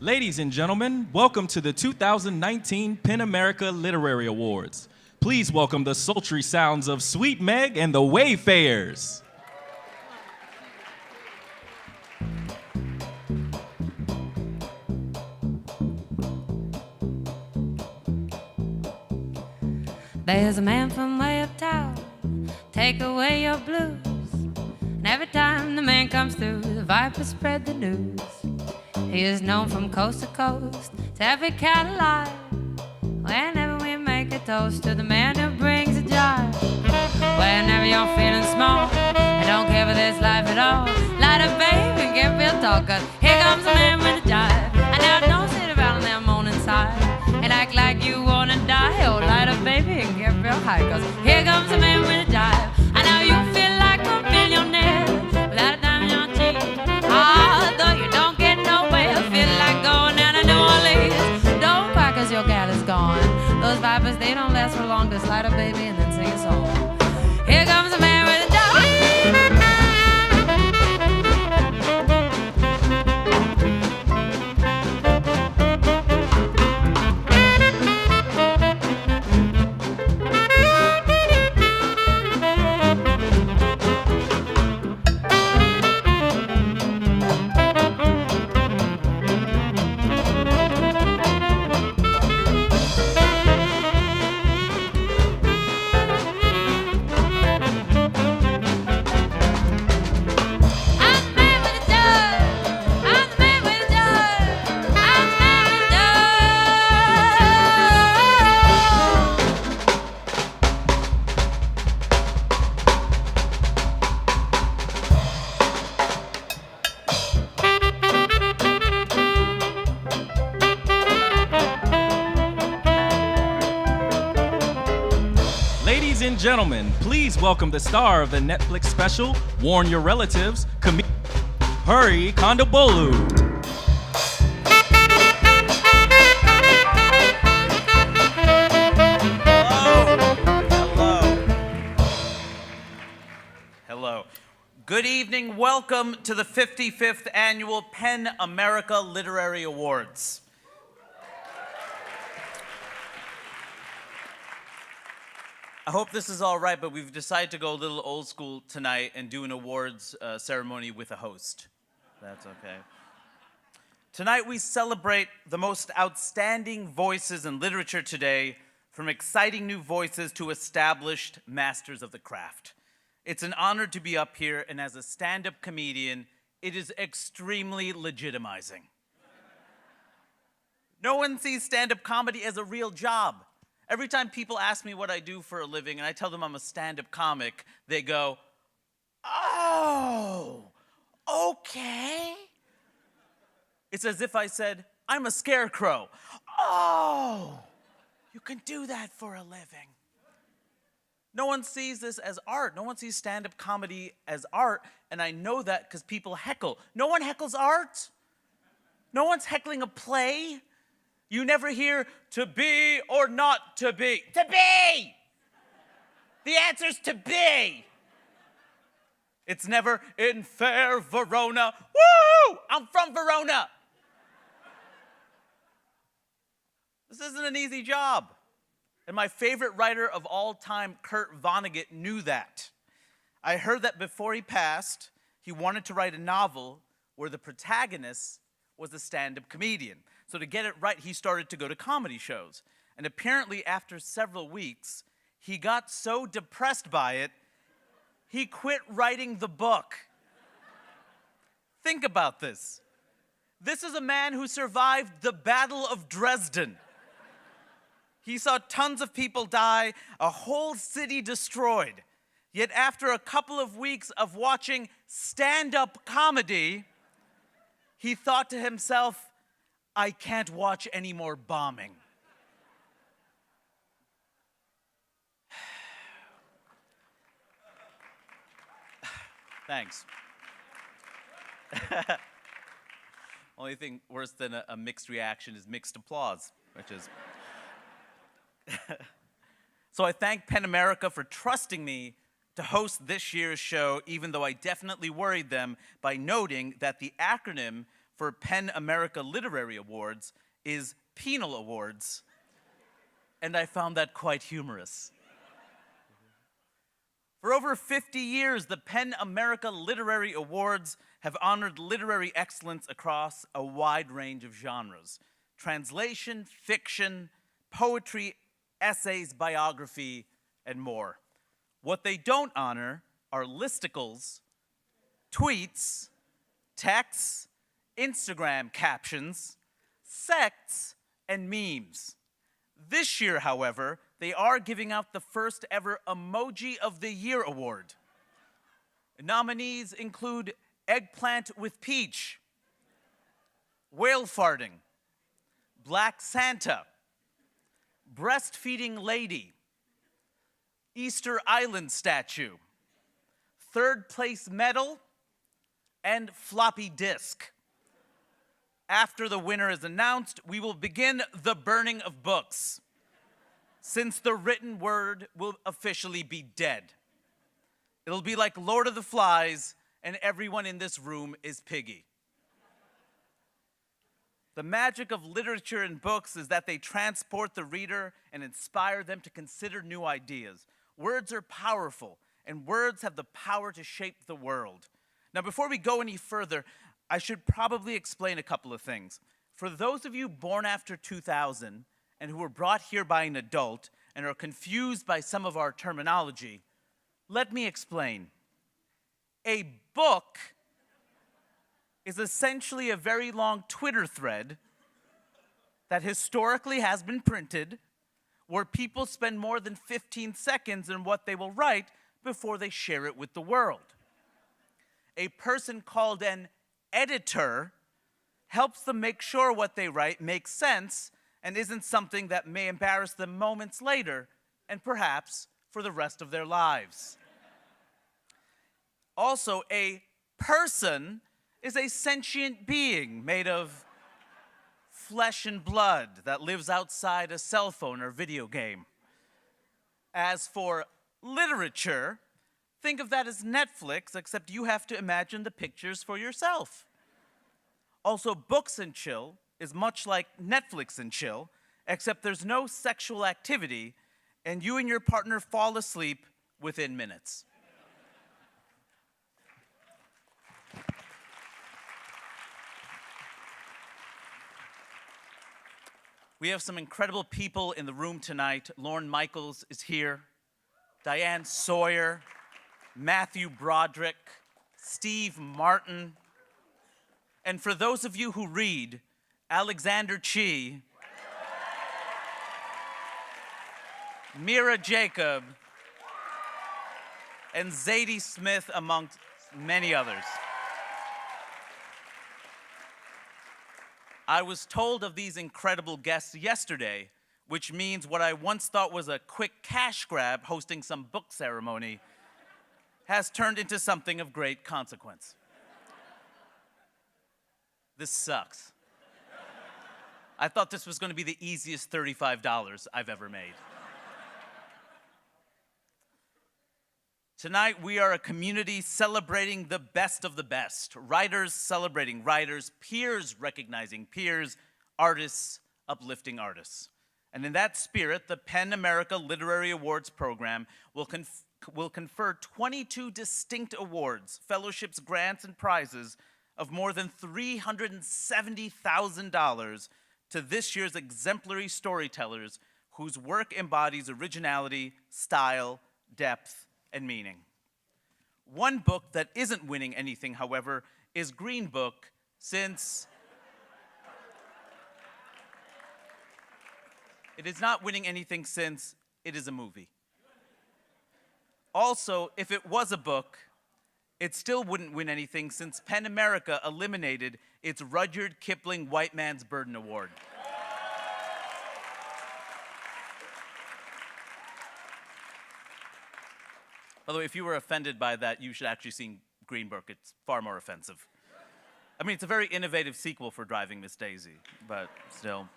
Ladies and gentlemen, welcome to the 2019 PEN America Literary Awards. Please welcome the sultry sounds of Sweet Meg and the Wayfarers. There's a man from way uptown, take away your blues. And every time the man comes through, the vipers spread the news. He is known from coast to coast, to every cat alive. Whenever we make a toast to the man who brings a jive. Whenever you're feeling small and don't care for this life at all, light up, baby, and get real talk, 'cause here comes a man with a jive. And now don't sit around on that moaning side and act like you wanna die. Oh, light up, baby, and get real high, 'cause here comes a man with a jive. I know you feel like a millionaire without a dime in your cheek. Although you don't get nowhere, feel like going down to New Orleans. Don't cry 'cause your gal is gone. Those vipers, they don't last for long. Just light up, baby, and then sing a song. Here comes a man with a jive. Ladies and gentlemen, please welcome the star of the Netflix special, Warn Your Relatives, comedian Hari Kondabolu. Hello. Good evening. Welcome to the 55th Annual PEN America Literary Awards. I hope this is all right, but we've decided to go a little old school tonight and do an awards ceremony with a host. That's okay. Tonight we celebrate the most outstanding voices in literature today, from exciting new voices to established masters of the craft. It's an honor to be up here, and as a stand-up comedian, it is extremely legitimizing. No one sees stand-up comedy as a real job. Every time people ask me what I do for a living and I tell them I'm a stand-up comic, they go, "Oh, okay." It's as if I said, "I'm a scarecrow." "Oh, you can do that for a living." No one sees this as art. No one sees stand-up comedy as art, and I know that because people heckle. No one heckles art. No one's heckling a play. You never hear "to be or not to be." To be! The answer's to be. It's never "in fair Verona." Woo! I'm from Verona. This isn't an easy job. And my favorite writer of all time, Kurt Vonnegut, knew that. I heard that before he passed, he wanted to write a novel where the protagonist was a stand-up comedian. So to get it right, he started to go to comedy shows. And apparently after several weeks, he got so depressed by it, he quit writing the book. Think about this. This is a man who survived the Battle of Dresden. He saw tons of people die, a whole city destroyed. Yet after a couple of weeks of watching stand-up comedy, he thought to himself, "I can't watch any more bombing." Thanks. Only thing worse than a mixed reaction is mixed applause, which is... So I thank PEN America for trusting me to host this year's show, even though I definitely worried them by noting that the acronym for PEN America Literary Awards is Penal Awards, and I found that quite humorous. For over 50 years, the PEN America Literary Awards have honored literary excellence across a wide range of genres: translation, fiction, poetry, essays, biography, and more. What they don't honor are listicles, tweets, texts, Instagram captions, sects, and memes. This year, however, they are giving out the first ever Emoji of the Year award. Nominees include Eggplant with Peach, Whale Farting, Black Santa, Breastfeeding Lady, Easter Island Statue, Third Place Medal, and Floppy Disk. After the winner is announced, we will begin the burning of books, since the written word will officially be dead. It'll be like Lord of the Flies, and everyone in this room is Piggy. The magic of literature and books is that they transport the reader and inspire them to consider new ideas. Words are powerful, and words have the power to shape the world. Now, before we go any further, I should probably explain a couple of things. For those of you born after 2000 and who were brought here by an adult and are confused by some of our terminology, let me explain. A book is essentially a very long Twitter thread that historically has been printed, where people spend more than 15 seconds in what they will write before they share it with the world. A person called an editor helps them make sure what they write makes sense and isn't something that may embarrass them moments later and perhaps for the rest of their lives. Also, a person is a sentient being made of flesh and blood that lives outside a cell phone or video game. As for literature, think of that as Netflix, except you have to imagine the pictures for yourself. Also, Books and Chill is much like Netflix and Chill, except there's no sexual activity, and you and your partner fall asleep within minutes. We have some incredible people in the room tonight. Lorne Michaels is here, Diane Sawyer, Matthew Broderick, Steve Martin, and for those of you who read, Alexander Chee, Mira Jacob, and Zadie Smith, amongst many others. I was told of these incredible guests yesterday, which means what I once thought was a quick cash grab hosting some book ceremony has turned into something of great consequence. This sucks. I thought this was going to be the easiest $35 I've ever made. Tonight, we are a community celebrating the best of the best. Writers celebrating writers, peers recognizing peers, artists uplifting artists. And in that spirit, the PEN America Literary Awards program will confer 22 distinct awards, fellowships, grants, and prizes of more than $370,000 to this year's exemplary storytellers whose work embodies originality, style, depth, and meaning. One book that isn't winning anything, however, is Green Book, since it is not winning anything since it is a movie. Also, if it was a book, it still wouldn't win anything since PEN America eliminated its Rudyard Kipling White Man's Burden Award. By the way, if you were offended by that, you should actually see Green Book. It's far more offensive. I mean, it's a very innovative sequel for Driving Miss Daisy, but still.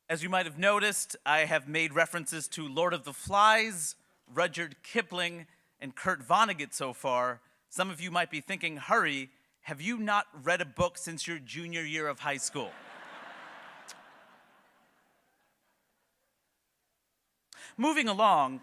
As you might have noticed, I have made references to Lord of the Flies, Rudyard Kipling, and Kurt Vonnegut so far, Some of you might be thinking, Hari, have you not read a book since your junior year of high school? Moving along,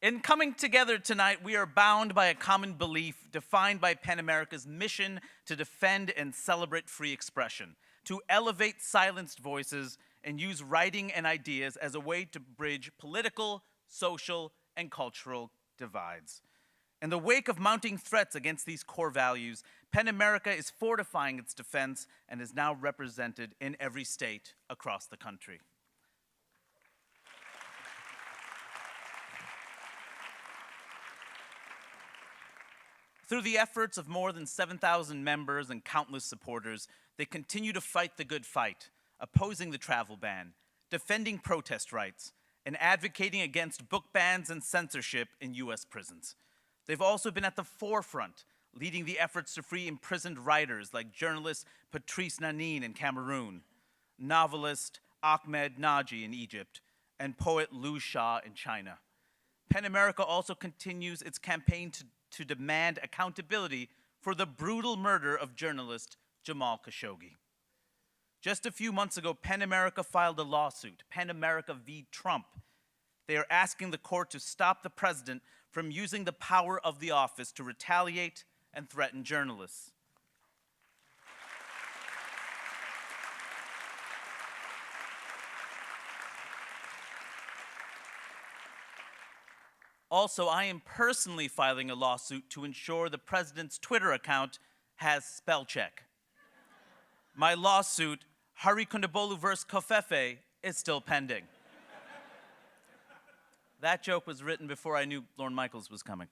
in coming together tonight, we are bound by a common belief defined by PEN America's mission to defend and celebrate free expression, to elevate silenced voices and use writing and ideas as a way to bridge political, social, and cultural divides. In the wake of mounting threats against these core values, PEN America is fortifying its defense and is now represented in every state across the country. Through the efforts of more than 7,000 members and countless supporters, they continue to fight the good fight, opposing the travel ban, defending protest rights, and advocating against book bans and censorship in US prisons. They've also been at the forefront, leading the efforts to free imprisoned writers like journalist Patrice Nanine in Cameroon, novelist Ahmed Naji in Egypt, and poet Liu Xia in China. PEN America also continues its campaign to demand accountability for the brutal murder of journalist Jamal Khashoggi. Just a few months ago, PEN America filed a lawsuit, PEN America v. Trump. They are asking the court to stop the president from using the power of the office to retaliate and threaten journalists. Also, I am personally filing a lawsuit to ensure the president's Twitter account has spell check. My lawsuit, Hari Kondabolu vs. Kofefe, is still pending. That joke was written before I knew Lorne Michaels was coming.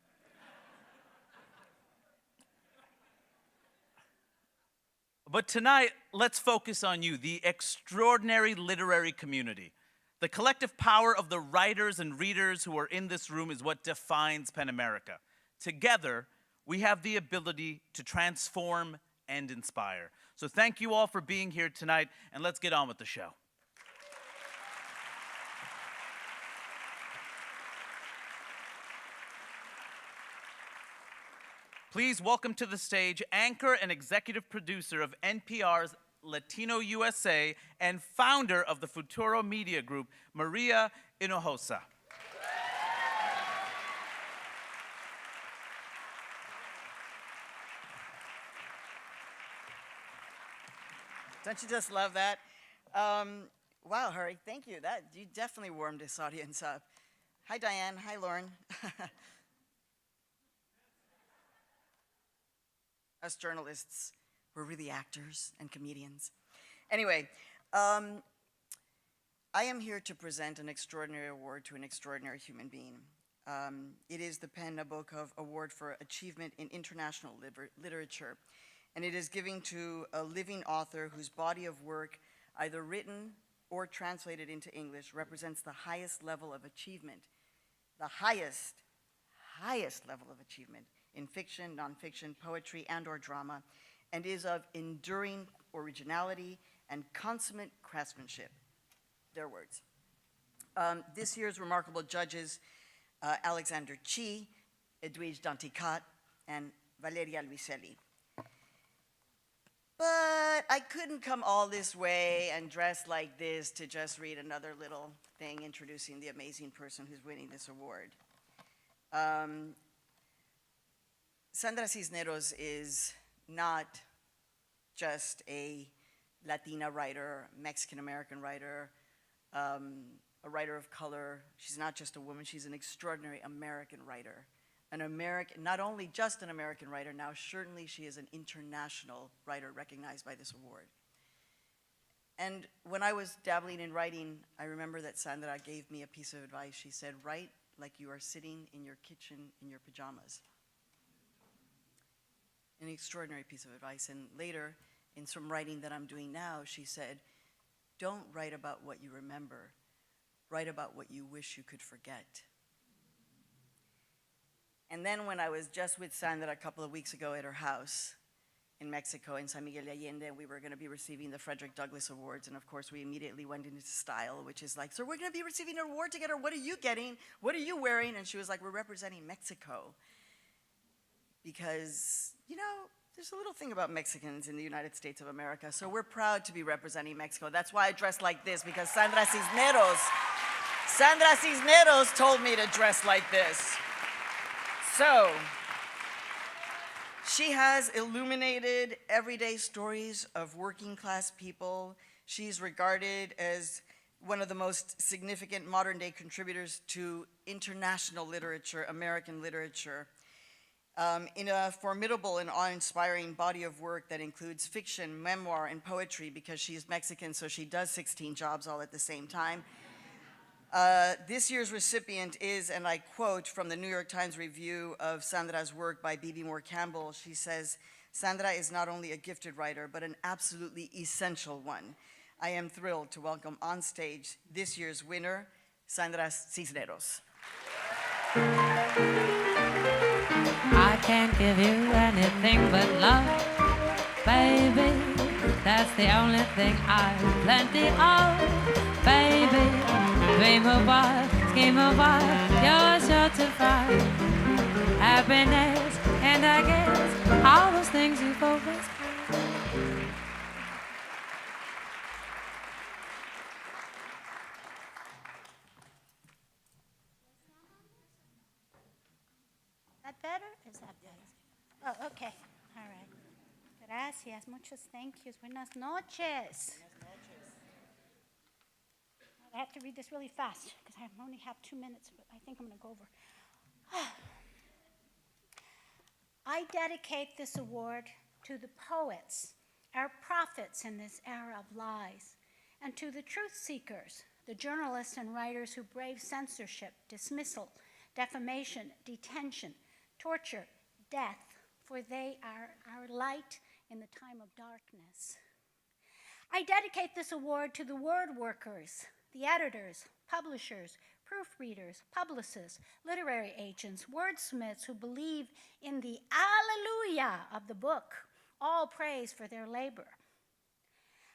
But tonight, let's focus on you, the extraordinary literary community. The collective power of the writers and readers who are in this room is what defines PEN America. Together, we have the ability to transform and inspire. So thank you all for being here tonight, and let's get on with the show. Please welcome to the stage anchor and executive producer of NPR's Latino USA and founder of the Futuro Media Group, Maria Hinojosa. Don't you just love that? Wow, Hari, thank you. You definitely warmed this audience up. Hi, Diane. Hi, Lauren. Us journalists, we're really actors and comedians. Anyway, I am here to present an extraordinary award to an extraordinary human being. It is the Penn Nabokov Award for Achievement in International Literature, and it is given to a living author whose body of work, either written or translated into English, represents the highest level of achievement, the highest level of achievement in fiction, nonfiction, poetry, and/or drama, and is of enduring originality and consummate craftsmanship. Their words. This year's remarkable judges, Alexander Chi, Edwige Danticat, and Valeria Luiselli. But I couldn't come all this way and dress like this to just read another little thing introducing the amazing person who's winning this award. Sandra Cisneros is not just a Latina writer, Mexican-American writer, a writer of color. She's not just a woman, she's an extraordinary American writer. Not only just an American writer, now certainly she is an international writer recognized by this award. And when I was dabbling in writing, I remember that Sandra gave me a piece of advice. She said, write like you are sitting in your kitchen in your pajamas. An extraordinary piece of advice. And later, in some writing that I'm doing now, she said, don't write about what you remember, write about what you wish you could forget. And then when I was just with Sandra a couple of weeks ago at her house, in Mexico, in San Miguel de Allende, and we were going to be receiving the Frederick Douglass Awards. And of course, we immediately went into style, which is like, so we're going to be receiving an award together. What are you getting? What are you wearing? And she was like, we're representing Mexico. Because, you know, there's a little thing about Mexicans in the United States of America. So we're proud to be representing Mexico. That's why I dress like this, because Sandra Cisneros told me to dress like this. So, she has illuminated everyday stories of working class people. She's regarded as one of the most significant modern day contributors to international literature, American literature, in a formidable and awe-inspiring body of work that includes fiction, memoir, and poetry, because she's Mexican, so she does 16 jobs all at the same time. This year's recipient is, and I quote from the New York Times review of Sandra's work by B.B. Moore Campbell, she says, Sandra is not only a gifted writer, but an absolutely essential one. I am thrilled to welcome on stage this year's winner, Sandra Cisneros. I can't give you anything but love, baby. That's the only thing I've plenty of, baby. Dream apart, scheme apart, you're sure to find happiness, and I guess all those things you focus. That better? Is that better? Oh, okay. All right. Gracias. Muchos thank yous. Buenas noches. I have to read this really fast because I only have 2 minutes, but I think I'm going to go over. I dedicate this award to the poets, our prophets in this era of lies, and to the truth seekers, the journalists and writers who brave censorship, dismissal, defamation, detention, torture, death, for they are our light in the time of darkness. I dedicate this award to the word workers, the editors, publishers, proofreaders, publicists, literary agents, wordsmiths who believe in the alleluia of the book, all praise for their labor.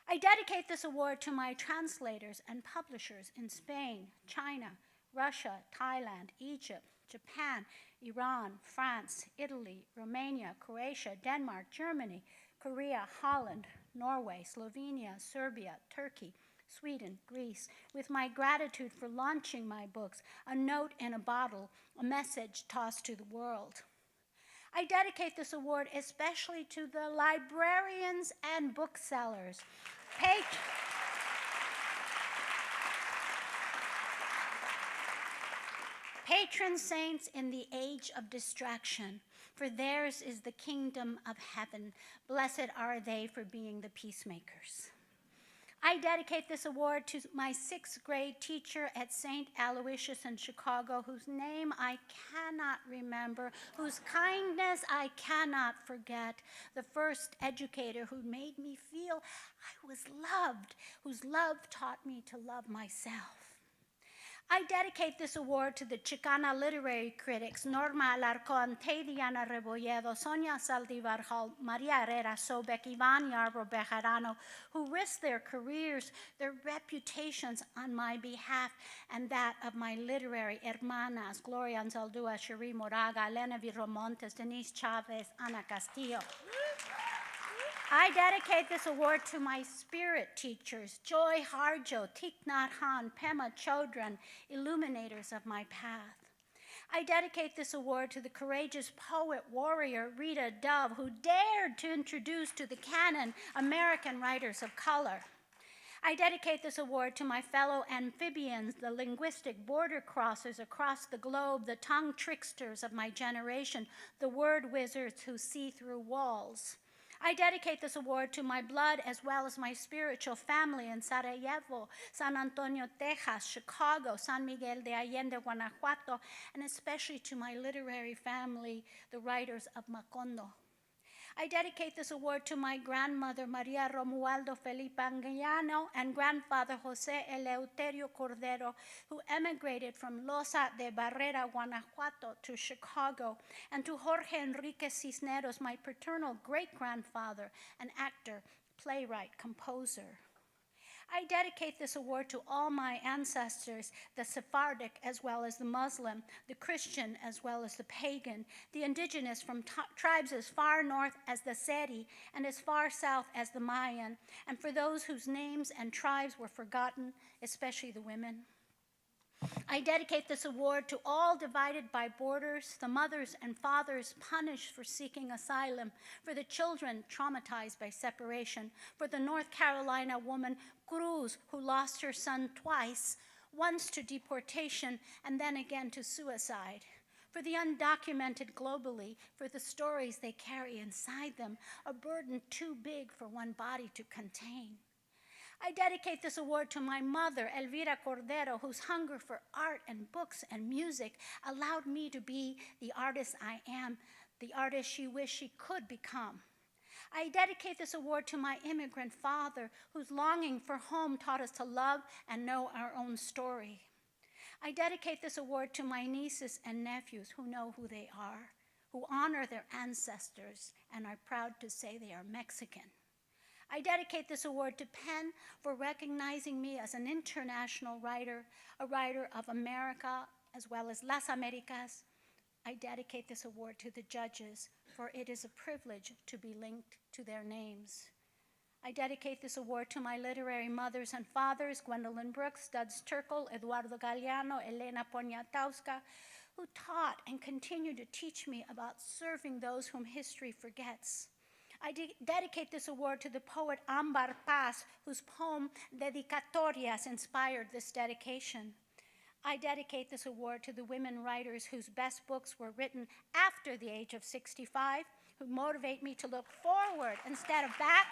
I dedicate this award to my translators and publishers in Spain, China, Russia, Thailand, Egypt, Japan, Iran, France, Italy, Romania, Croatia, Denmark, Germany, Korea, Holland, Norway, Slovenia, Serbia, Turkey, Sweden, Greece, with my gratitude for launching my books, a note in a bottle, a message tossed to the world. I dedicate this award especially to the librarians and booksellers, patron saints in the age of distraction, for theirs is the kingdom of heaven. Blessed are they for being the peacemakers. I dedicate this award to my 6th grade teacher at St. Aloysius in Chicago, whose name I cannot remember, whose kindness I cannot forget, the first educator who made me feel I was loved, whose love taught me to love myself. I dedicate this award to the Chicana literary critics Norma Alarcón, Diana Rebolledo, Sonia Saldívar Hall, Maria Herrera Sobek, Iván Yarbrough Bejarano, who risked their careers, their reputations on my behalf and that of my literary hermanas, Gloria Anzaldúa, Cherie Moraga, Elena Virromontes, Denise Chavez, Ana Castillo. I dedicate this award to my spirit teachers, Joy Harjo, Thich Nhat Hanh, Pema Chodron, illuminators of my path. I dedicate this award to the courageous poet warrior Rita Dove, who dared to introduce to the canon American writers of color. I dedicate this award to my fellow amphibians, the linguistic border crossers across the globe, the tongue tricksters of my generation, the word wizards who see through walls. I dedicate this award to my blood as well as my spiritual family in Sarajevo, San Antonio, Texas, Chicago, San Miguel de Allende, Guanajuato, and especially to my literary family, the writers of Macondo. I dedicate this award to my grandmother, Maria Romualdo Felipe Anguiano, and grandfather, Jose Eleuterio Cordero, who emigrated from Loza de Barrera, Guanajuato, to Chicago, and to Jorge Enrique Cisneros, my paternal great-grandfather, an actor, playwright, composer. I dedicate this award to all my ancestors, the Sephardic as well as the Muslim, the Christian as well as the pagan, the indigenous from tribes as far north as the Seri and as far south as the Mayan, and for those whose names and tribes were forgotten, especially the women. I dedicate this award to all divided by borders, the mothers and fathers punished for seeking asylum, for the children traumatized by separation, for the North Carolina woman Cruz who lost her son twice, once to deportation and then again to suicide, for the undocumented globally, for the stories they carry inside them, a burden too big for one body to contain. I dedicate this award to my mother, Elvira Cordero, whose hunger for art and books and music allowed me to be the artist I am, the artist she wished she could become. I dedicate this award to my immigrant father, whose longing for home taught us to love and know our own story. I dedicate this award to my nieces and nephews who know who they are, who honor their ancestors and are proud to say they are Mexican. I dedicate this award to Penn for recognizing me as an international writer, a writer of America as well as Las Americas. I dedicate this award to the judges, for it is a privilege to be linked to their names. I dedicate this award to my literary mothers and fathers, Gwendolyn Brooks, Duds Turkle, Eduardo Galeano, Elena Poniatowska, who taught and continue to teach me about serving those whom history forgets. I dedicate this award to the poet Ambar Paz, whose poem Dedicatorias inspired this dedication. I dedicate this award to the women writers whose best books were written after the age of 65, who motivate me to look forward instead of back.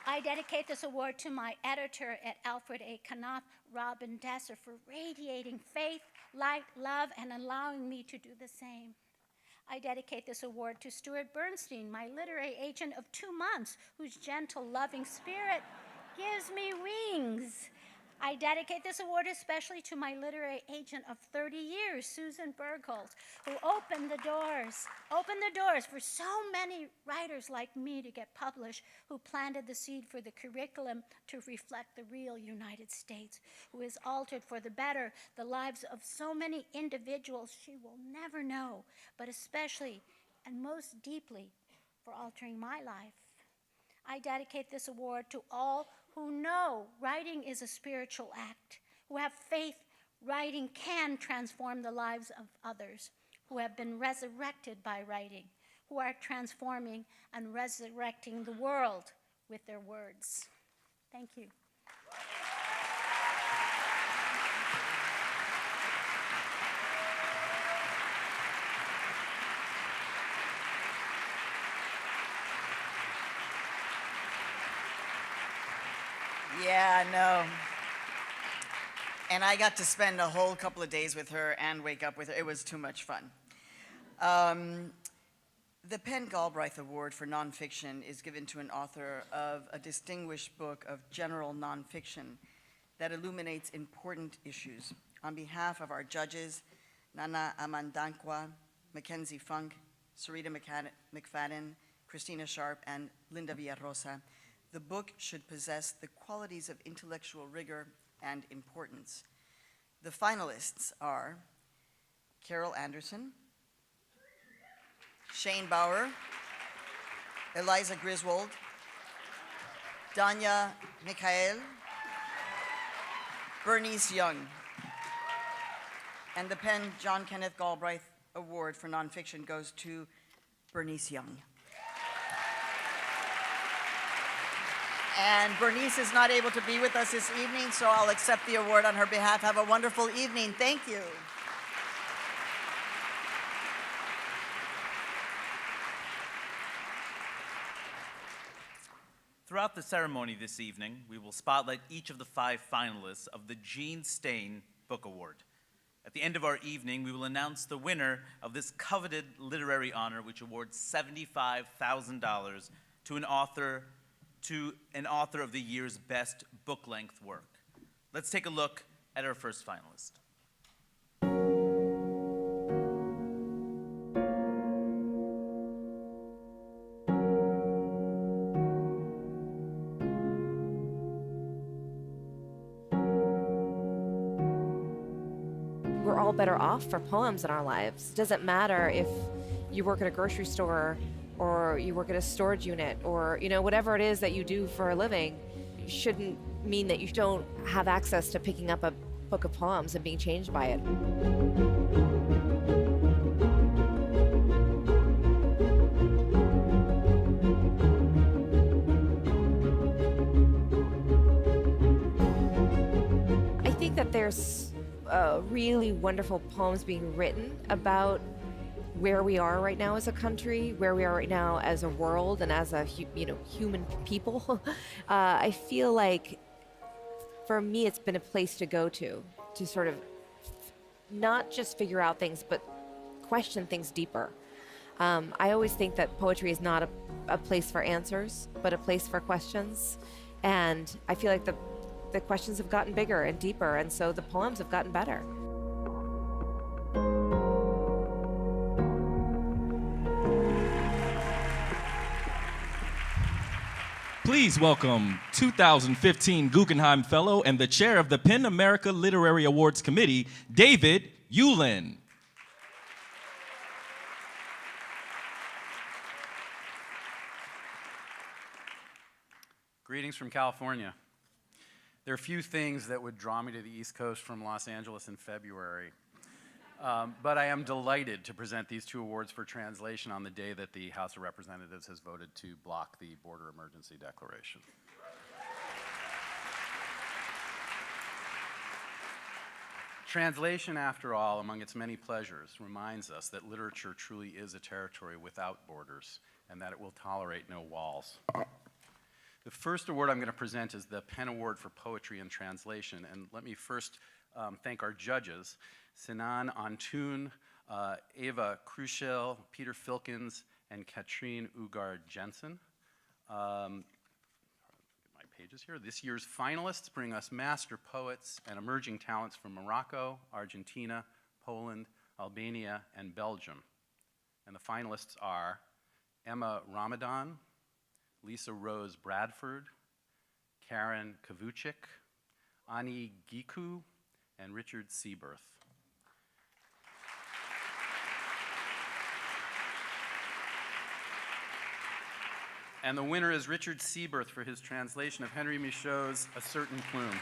I dedicate this award to my editor at Alfred A. Knopf, Robin Desser, for radiating faith, light, love, and allowing me to do the same. I dedicate this award to Stuart Bernstein, my literary agent of 2 months, whose gentle, loving spirit gives me wings. I dedicate this award especially to my literary agent of 30 years, Susan Bergholz, who opened the doors for so many writers like me to get published, who planted the seed for the curriculum to reflect the real United States, who has altered for the better the lives of so many individuals she will never know, but especially and most deeply for altering my life. I dedicate this award to all who know writing is a spiritual act, who have faith writing can transform the lives of others, who have been resurrected by writing, who are transforming and resurrecting the world with their words. Thank you. Yeah, no. And I got to spend a whole couple of days with her and wake up with her. It was too much fun. The Penn Galbreath Award for Nonfiction is given to an author of a distinguished book of general nonfiction that illuminates important issues. On behalf of our judges, Nana Amandankwa, Mackenzie Funk, Sarita McFadden, Christina Sharp, and Linda Villarrosa, the book should possess the qualities of intellectual rigor and importance. The finalists are Carol Anderson, Shane Bauer, Eliza Griswold, Danya Mikhael, Bernice Young. And the Penn John Kenneth Galbraith Award for Nonfiction goes to Bernice Young. And Bernice is not able to be with us this evening, so I'll accept the award on her behalf. Have a wonderful evening. Thank you. Throughout the ceremony this evening, we will spotlight each of the 5 finalists of the Jean Stain Book Award. At the end of our evening, we will announce the winner of this coveted literary honor, which awards $75,000 to an author of the year's best book-length work. Let's take a look at our first finalist. We're all better off for poems in our lives. It doesn't matter if you work at a grocery store or you work at a storage unit or, whatever it is that you do for a living, shouldn't mean that you don't have access to picking up a book of poems and being changed by it. I think that there's really wonderful poems being written about where we are right now as a country, where we are right now as a world and as a human people. I feel like for me it's been a place to go to sort of not just figure out things but question things deeper. I always think that poetry is not a place for answers but a place for questions, and I feel like the questions have gotten bigger and deeper, and so the poems have gotten better. Please welcome 2015 Guggenheim Fellow and the chair of the PEN America Literary Awards Committee, David Yulin. Greetings from California. There are few things that would draw me to the East Coast from Los Angeles in February. But I am delighted to present these two awards for translation on the day that the House of Representatives has voted to block the border emergency declaration. Translation, after all, among its many pleasures, reminds us that literature truly is a territory without borders and that it will tolerate no walls. The first award I'm going to present is the Penn Award for Poetry and Translation, and let me first thank our judges, Sinan Antoon, Ava Kruschel, Peter Filkins, and Katrine Ugard-Jensen. My pages here. This year's finalists bring us master poets and emerging talents from Morocco, Argentina, Poland, Albania, and Belgium. And the finalists are Emma Ramadan, Lisa Rose Bradford, Karen Kavuchik, Ani Giku, and Richard Seaberth. And the winner is Richard Seaberth for his translation of Henry Michaud's A Certain Plume.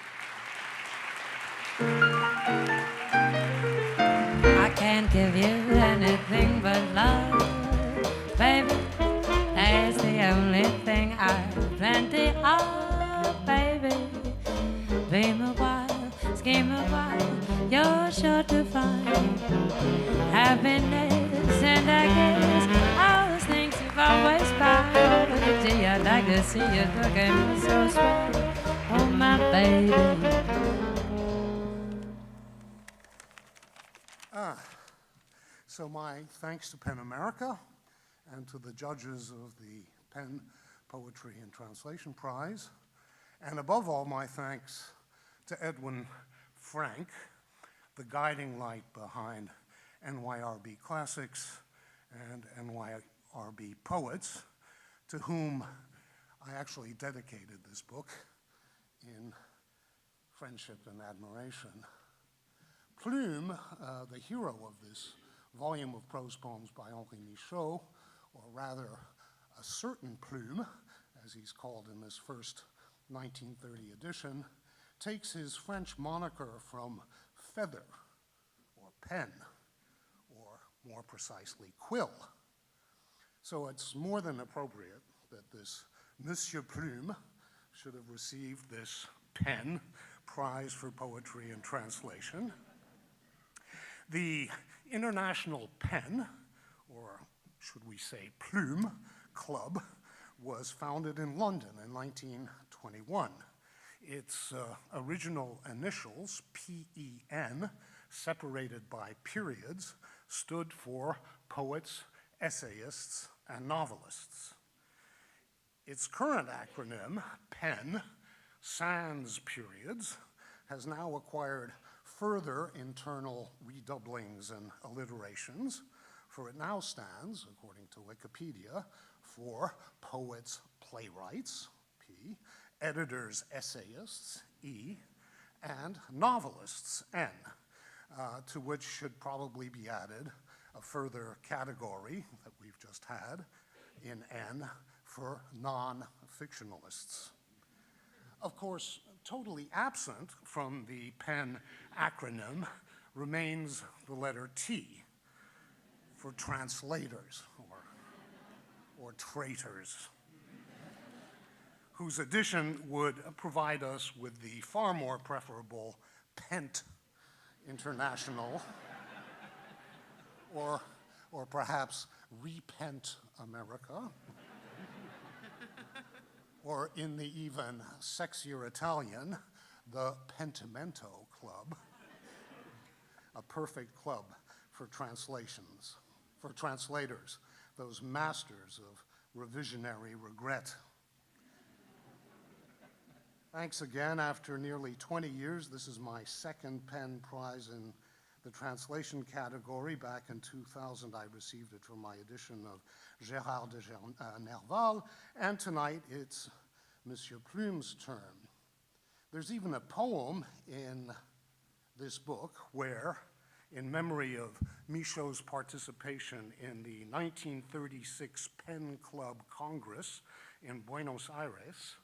I can't give you anything but love, baby. That's the only thing I've plenty of, baby. Dream a while, scheme a while, you're sure to find happiness, and I guess all those things you've always found. Gee, I'd like to see you looking so sweet, oh my baby. So my thanks to PEN America and to the judges of the PEN Poetry and Translation Prize, and above all, my thanks to Edwin Frank, the guiding light behind NYRB Classics and NYRB Poets, to whom I actually dedicated this book in friendship and admiration. Plume, the hero of this volume of prose poems by Henri Michaud, or rather, A Certain Plume, as he's called in this first 1930 edition, takes his French moniker from feather, or pen, or more precisely, quill. So it's more than appropriate that this Monsieur Plume should have received this PEN Prize for Poetry and Translation. The International PEN, or should we say Plume, Club was founded in London in 1921. Its original initials, PEN, separated by periods, stood for poets, essayists, and novelists. Its current acronym, Penn, sans periods, has now acquired further internal redoublings and alliterations, for it now stands, according to Wikipedia, for poets, playwrights, P, editors, essayists, E, and novelists, N, to which should probably be added a further category that we've just had in N for non-fictionalists. Of course, totally absent from the Penn acronym remains the letter T for translators or traitors, whose addition would provide us with the far more preferable Pent International, or perhaps Repent America, or in the even sexier Italian, the Pentimento Club, a perfect club for translations, for translators, those masters of revisionary regret. Thanks again. After nearly 20 years, this is my second Penn Prize in the translation category. Back in 2000, I received it for my edition of Gérard de Nerval, and tonight it's Monsieur Plume's turn. There's even a poem in this book where, in memory of Michaud's participation in the 1936 Penn Club Congress in Buenos Aires,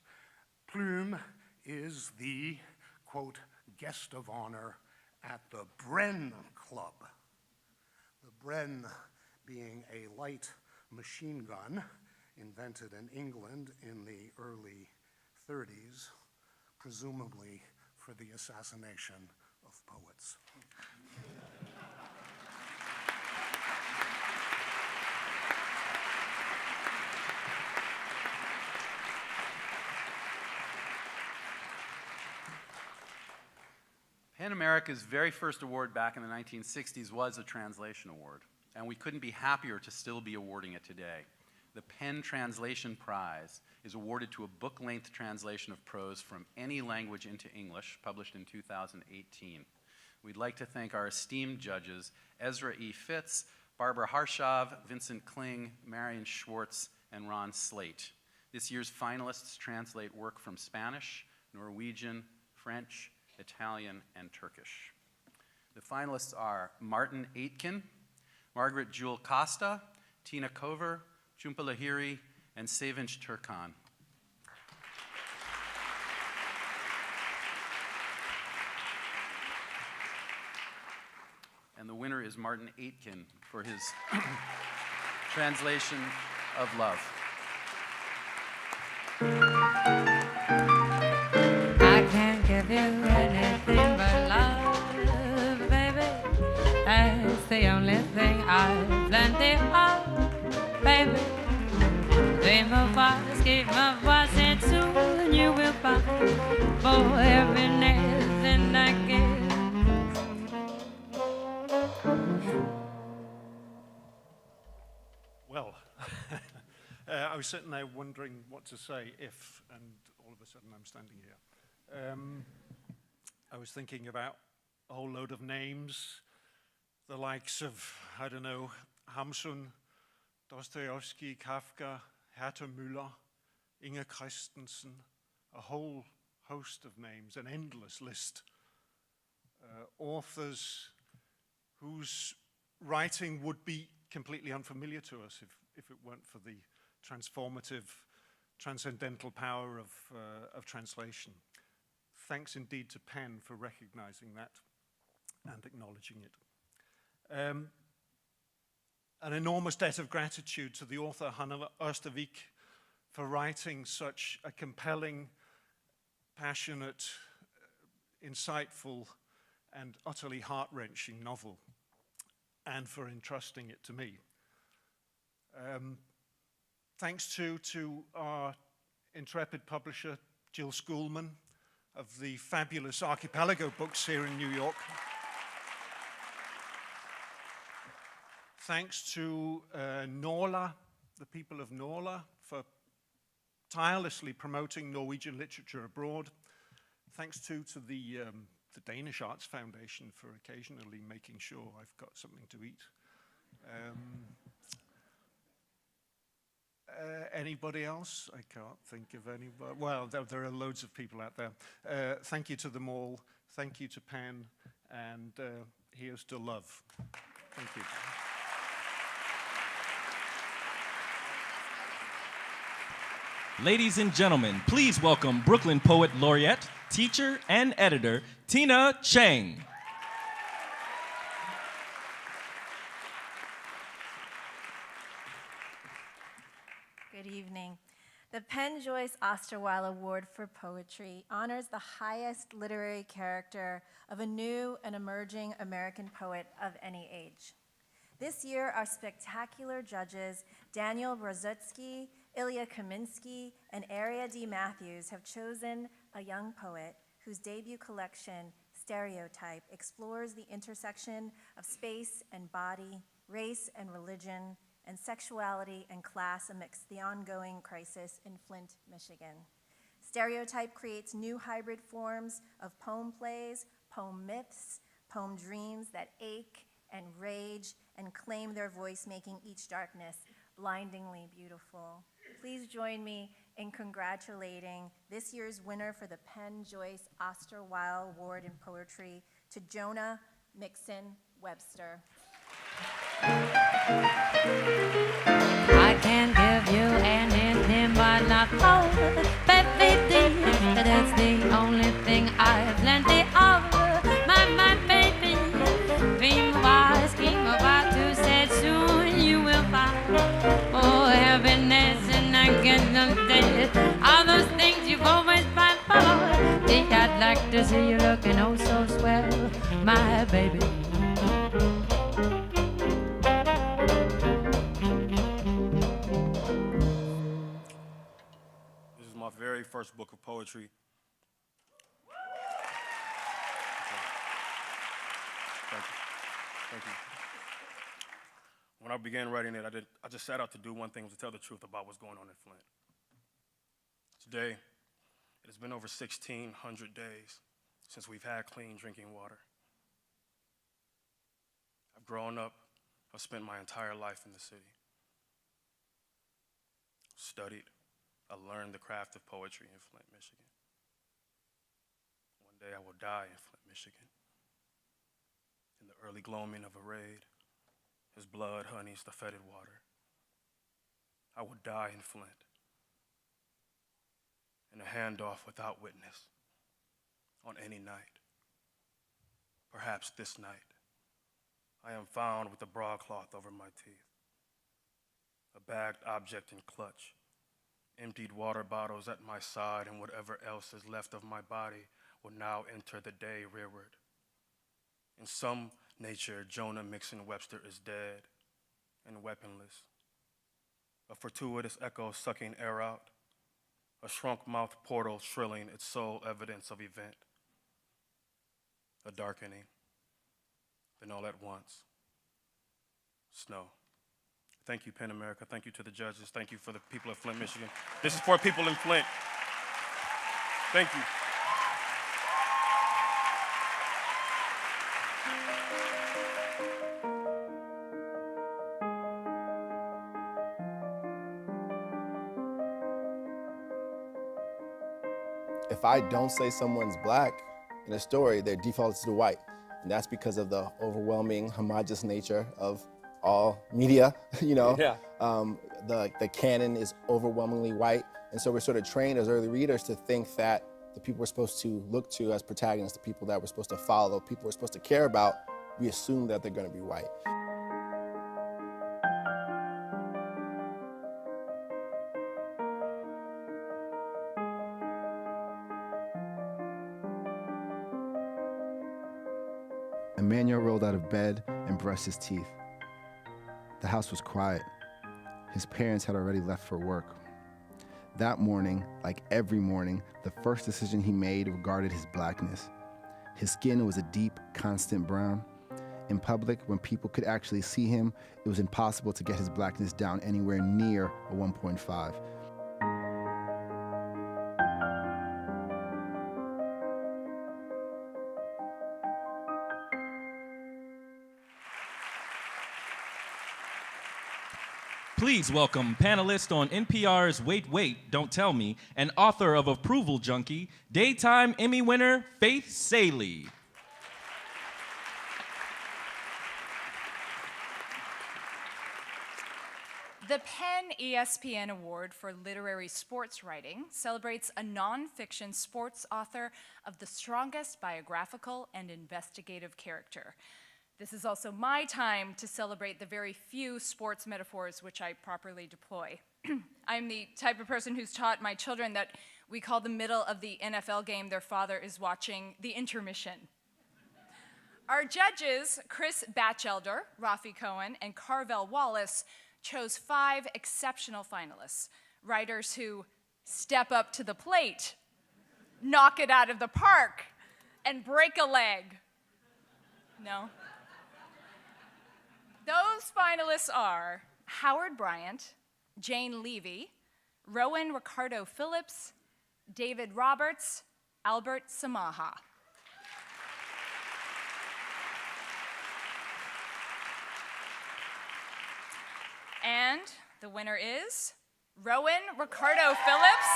Plume is the, quote, guest of honor at the Bren Club. The Bren being a light machine gun invented in England in the early 30s, presumably for the assassination of poets. PEN America's very first award back in the 1960s was a translation award, and we couldn't be happier to still be awarding it today. The Penn Translation Prize is awarded to a book-length translation of prose from any language into English, published in 2018. We'd like to thank our esteemed judges, Ezra E. Fitz, Barbara Harshav, Vincent Kling, Marion Schwartz, and Ron Slate. This year's finalists translate work from Spanish, Norwegian, French, Italian, and Turkish. The finalists are Martin Aitken, Margaret Jewel Costa, Tina Cover, Jhumpa Lahiri, and Savinch Turkan. And the winner is Martin Aitken for his translation of Love. I can't give you anything but love, baby. That's the only thing I've plenty of, baby. Dream of us, keep my voice, and soon you will find for every nest I give. Well, I was sitting there wondering what to say if, and all of a sudden I'm standing here. I was thinking about a whole load of names, the likes of, I don't know, Hamsun, Dostoevsky, Kafka, Herta Müller, Inger Christensen, a whole host of names, an endless list. Authors whose writing would be completely unfamiliar to us if it weren't for the transformative, transcendental power of translation. Thanks indeed to Penn for recognizing that and acknowledging it. An enormous debt of gratitude to the author Hanne Østervik for writing such a compelling, passionate, insightful, and utterly heart-wrenching novel, and for entrusting it to me. Thanks to our intrepid publisher, Jill Schoolman, of the fabulous Archipelago books here in New York. Thanks to Norla, the people of Norla, for tirelessly promoting Norwegian literature abroad. Thanks to the Danish Arts Foundation for occasionally making sure I've got something to eat. Anybody else? I can't think of anybody. Well, there are loads of people out there. Thank you to them all. Thank you to Penn. And here's to love. Thank you. Ladies and gentlemen, please welcome Brooklyn Poet Laureate, teacher, and editor, Tina Chang. Good evening. The Penn Joyce Osterweil Award for Poetry honors the highest literary character of a new and emerging American poet of any age. This year, our spectacular judges, Daniel Brzezinski, Ilya Kaminsky, and Aria D. Matthews, have chosen a young poet whose debut collection, Stereotype, explores the intersection of space and body, race and religion, and sexuality and class amidst the ongoing crisis in Flint, Michigan. Stereotype creates new hybrid forms of poem plays, poem myths, poem dreams that ache and rage and claim their voice, making each darkness blindingly beautiful. Please join me in congratulating this year's winner for the Penn Joyce Osterweil Award in Poetry, to Jonah Mixon Webster. I can give you anything but not power, baby. That's the only thing I have plenty of. My baby, dream wise, scheme about to say soon you will find. Oh, happiness and I get them dead. All those things you've always fight for. I'd like to see you looking oh so swell, my baby. My very first book of poetry. Thank you. Thank you. When I began writing it, I just set out to do one thing, was to tell the truth about what's going on in Flint. Today, it has been over 1,600 days since we've had clean drinking water. I've grown up, I've spent my entire life in the city. Studied, I learned the craft of poetry in Flint, Michigan. One day I will die in Flint, Michigan. In the early gloaming of a raid, his blood honeys the fetid water. I will die in Flint. In a handoff without witness, on any night. Perhaps this night, I am found with a broadcloth over my teeth, a bagged object in clutch, emptied water bottles at my side, and whatever else is left of my body will now enter the day rearward. In some nature, Jonah Mixon Webster is dead and weaponless. A fortuitous echo sucking air out, a shrunk-mouthed portal shrilling its sole evidence of event. A darkening, then all at once, snow. Thank you, Penn America. Thank you to the judges. Thank you for the people of Flint, Michigan. This is for people in Flint. Thank you. If I don't say someone's black in a story, their default is to white. And that's because of the overwhelming homogeneous nature of all media, you know? Yeah. The canon is overwhelmingly white. And so we're sort of trained as early readers to think that the people we're supposed to look to as protagonists, the people that we're supposed to follow, people we're supposed to care about, we assume that they're gonna be white. Emmanuel rolled out of bed and brushed his teeth. The house was quiet. His parents had already left for work. That morning, like every morning, the first decision he made regarded his blackness. His skin was a deep, constant brown. In public, when people could actually see him, it was impossible to get his blackness down anywhere near a 1.5. Please welcome panelist on NPR's Wait, Wait, Don't Tell Me, and author of Approval Junkie, Daytime Emmy winner Faith Salie. The Penn Espn Award for Literary Sports Writing celebrates a nonfiction sports author of the strongest biographical and investigative character. This is also my time to celebrate the very few sports metaphors which I properly deploy. I'm the type of person who's taught my children that we call the middle of the NFL game their father is watching the intermission. Our judges, Chris Batchelder, Rafi Cohen, and Carvel Wallace, chose 5 exceptional finalists, writers who step up to the plate, knock it out of the park, and break a leg. No? Those finalists are Howard Bryant, Jane Levy, Rowan Ricardo Phillips, David Roberts, Albert Samaha. And the winner is Rowan Ricardo Phillips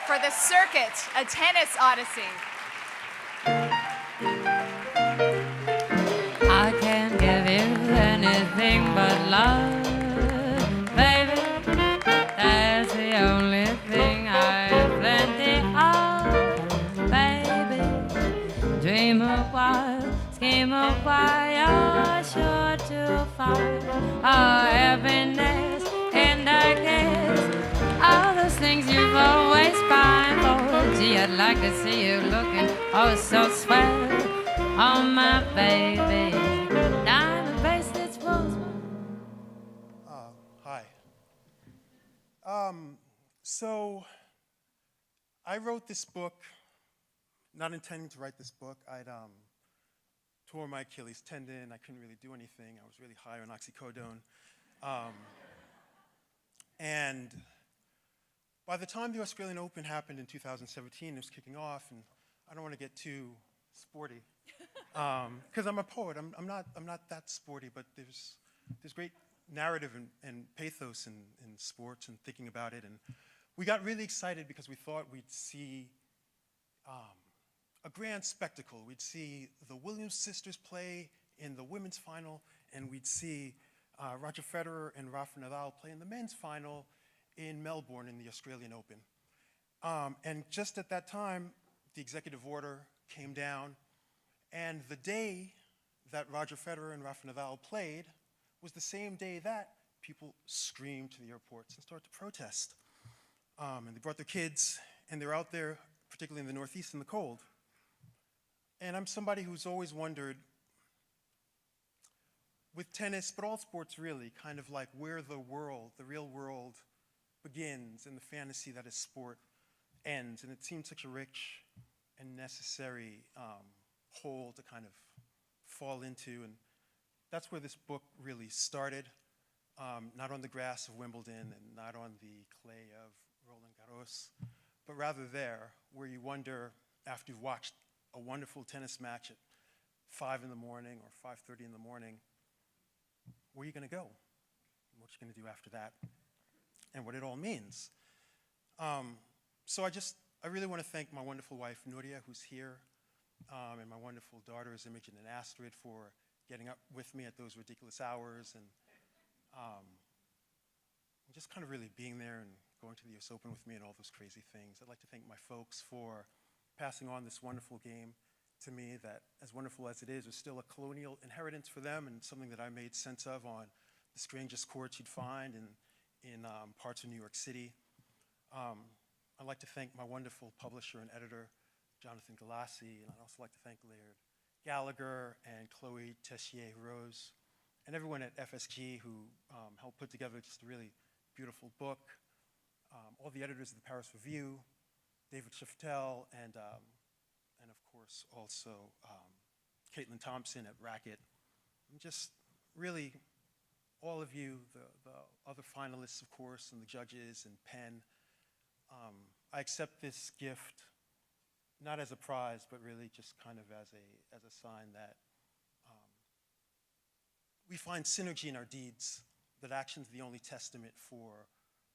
for The Circuit, a Tennis Odyssey. I can't give you anything but love, baby. That's the only thing I have plenty of, baby. Dream a while, scheme a while, you're sure to find a happiness, and I guess all those things you've always pined for. Gee, I'd like to see you looking oh so swell. Oh, my baby, diamond bracelets, rose. Hi. So I wrote this book, not intending to write this book. I'd tore my Achilles tendon. I couldn't really do anything. I was really high on oxycodone. And by the time the Australian Open happened in 2017, it was kicking off, and I don't want to get too sporty, because I'm a poet. I'm not that sporty, but there's great narrative and pathos in sports and thinking about it. And we got really excited because we thought we'd see a grand spectacle. We'd see the Williams sisters play in the women's final, and we'd see Roger Federer and Rafa Nadal play in the men's final in Melbourne in the Australian Open. And just at that time, the executive order came down, and the day that Roger Federer and Rafa Nadal played was the same day that people screamed to the airports and started to protest. And they brought their kids, and they're out there, particularly in the Northeast in the cold. And I'm somebody who's always wondered, with tennis, but all sports really, kind of like where the world, the real world, begins and the fantasy that is sport ends. And it seemed such a rich and necessary hole to kind of fall into. And that's where this book really started, not on the grass of Wimbledon and not on the clay of Roland Garros, but rather there, where you wonder, after you've watched a wonderful tennis match at 5 in the morning or 5:30 in the morning, where are you going to go? What are you going to do after that? And what it all means. So I really want to thank my wonderful wife, Nuria, who's here, and my wonderful daughters, Imogen and Astrid, for getting up with me at those ridiculous hours, and just kind of really being there and going to the US Open with me and all those crazy things. I'd like to thank my folks for passing on this wonderful game to me that, as wonderful as it is still a colonial inheritance for them and something that I made sense of on the strangest courts you'd find in parts of New York City. I'd like to thank my wonderful publisher and editor, Jonathan Galassi, and I'd also like to thank Laird Gallagher and Chloe Tessier-Rose, and everyone at FSG who helped put together just a really beautiful book. All the editors of the Paris Review, David Shiftel, and of course also Caitlin Thompson at Racket, just really, all of you, the other finalists, of course, and the judges and Penn, I accept this gift not as a prize, but really just kind of as a sign that we find synergy in our deeds, that action's the only testament for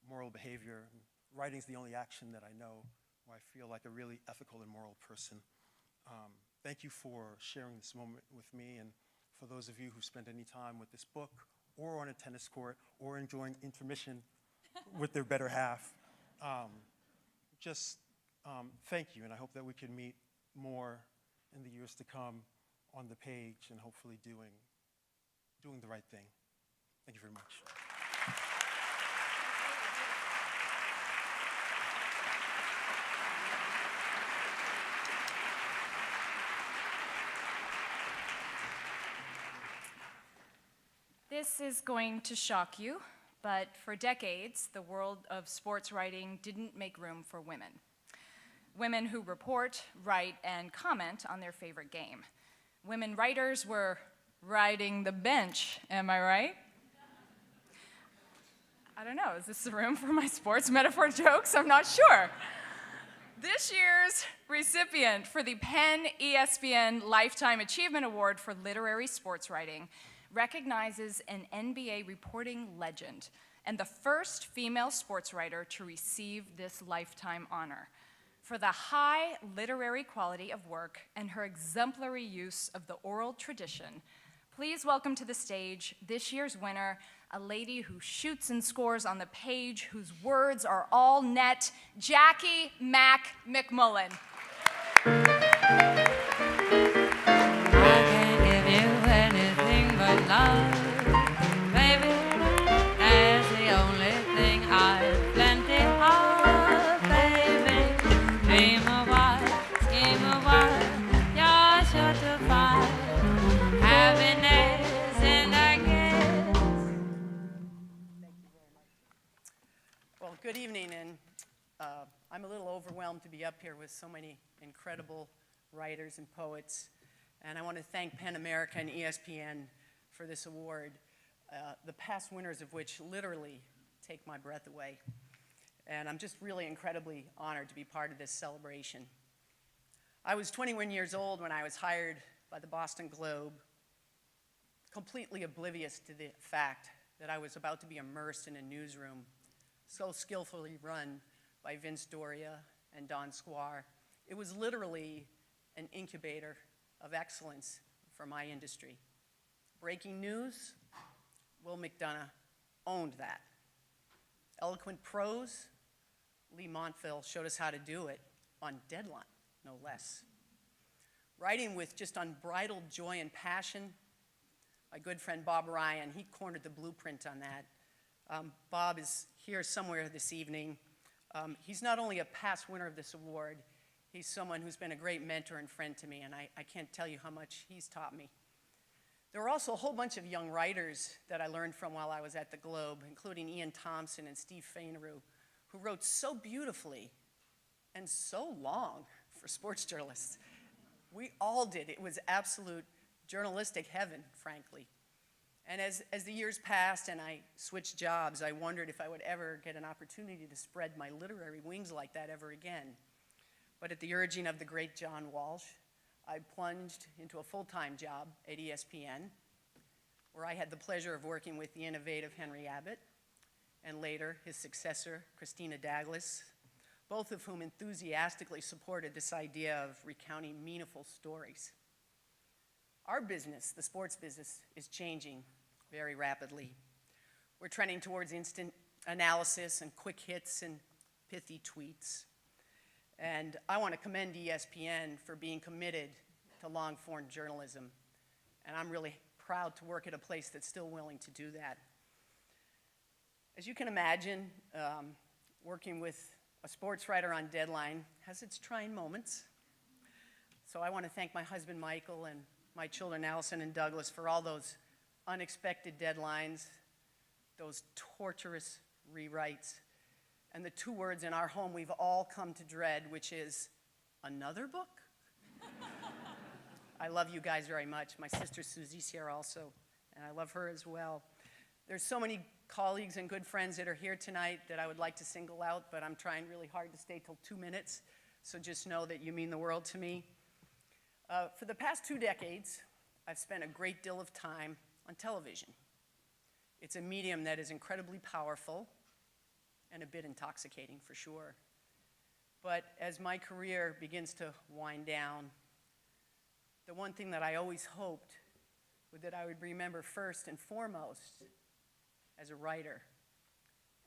moral behavior. And writing's the only action that I know where I feel like a really ethical and moral person. Thank you for sharing this moment with me, and for those of you who spent any time with this book, or on a tennis court, or enjoying intermission with their better half. Thank you, and I hope that we can meet more in the years to come on the page and hopefully doing the right thing. Thank you very much. This is going to shock you, but for decades, the world of sports writing didn't make room for women. Women who report, write, and comment on their favorite game. Women writers were riding the bench, am I right? I don't know, is this the room for my sports metaphor jokes? I'm not sure. This year's recipient for the Penn ESPN Lifetime Achievement Award for Literary Sports Writing recognizes an NBA reporting legend and the first female sports writer to receive this lifetime honor for the high literary quality of work and her exemplary use of the oral tradition. Please welcome to the stage this year's winner, a lady who shoots and scores on the page, whose words are all net, Jackie Mac McMullen. Love, baby, that's the only thing I've plenty of, baby. Dream a while, scheme a while, you're sure to find happiness in a kiss. Thank you very much. Well, good evening, and I'm a little overwhelmed to be up here with so many incredible writers and poets, and I want to thank Penn America and ESPN for this award, the past winners of which literally take my breath away. And I'm just really incredibly honored to be part of this celebration. I was 21 years old when I was hired by the Boston Globe, completely oblivious to the fact that I was about to be immersed in a newsroom so skillfully run by Vince Doria and Don Squire. It was literally an incubator of excellence for my industry. Breaking news, Will McDonough owned that. Eloquent prose, Lee Montville showed us how to do it on deadline, no less. Writing with just unbridled joy and passion, my good friend Bob Ryan, he cornered the blueprint on that. Bob is here somewhere this evening. He's not only a past winner of this award, he's someone who's been a great mentor and friend to me, and I can't tell you how much he's taught me. There were also a whole bunch of young writers that I learned from while I was at the Globe, including Ian Thompson and Steve Fainaru, who wrote so beautifully and so long for sports journalists. We all did. It was absolute journalistic heaven, frankly. And as the years passed and I switched jobs, I wondered if I would ever get an opportunity to spread my literary wings like that ever again. But at the urging of the great John Walsh, I plunged into a full-time job at ESPN, where I had the pleasure of working with the innovative Henry Abbott, and later his successor, Christina Douglas, both of whom enthusiastically supported this idea of recounting meaningful stories. Our business, the sports business, is changing very rapidly. We're trending towards instant analysis and quick hits and pithy tweets. And I want to commend ESPN for being committed to long-form journalism. And I'm really proud to work at a place that's still willing to do that. As you can imagine, working with a sports writer on deadline has its trying moments. So I want to thank my husband, Michael, and my children, Allison and Douglas, for all those unexpected deadlines, those torturous rewrites, and the two words in our home we've all come to dread, which is, another book? I love you guys very much. My sister Susie's here also. and I love her as well. There's so many colleagues and good friends that are here tonight that I would like to single out, but I'm trying really hard to stay till 2 minutes, so just know that you mean the world to me. For the past 2 decades, I've spent a great deal of time on television. It's a medium that is incredibly powerful and a bit intoxicating for sure. But as my career begins to wind down, the one thing that I always hoped was that I would remember first and foremost as a writer.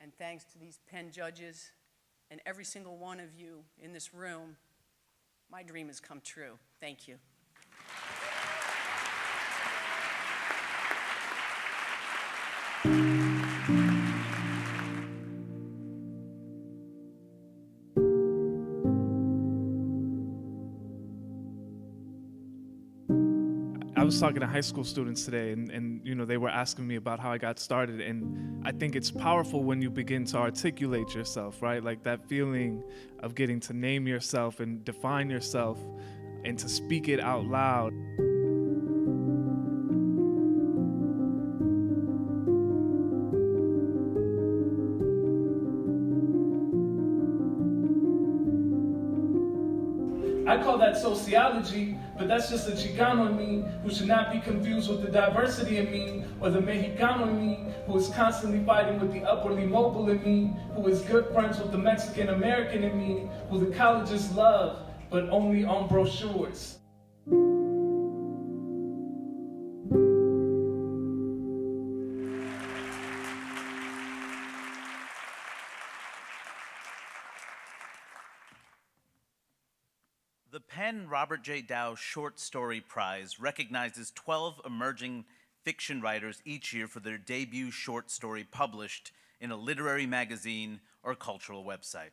And thanks to these Penn judges and every single one of you in this room, my dream has come true. Thank you. I was talking to high school students today, and you know, they were asking me about how I got started, and I think it's powerful when you begin to articulate yourself, right? Like that feeling of getting to name yourself and define yourself and to speak it out loud. I call that sociology, but that's just a Chicano in me who should not be confused with the diversity in me, or the Mexicano in me who is constantly fighting with the upwardly mobile in me, who is good friends with the Mexican American in me, who the colleges love, but only on brochures. The Penn Robert J. Dow Short Story Prize recognizes 12 emerging fiction writers each year for their debut short story published in a literary magazine or cultural website.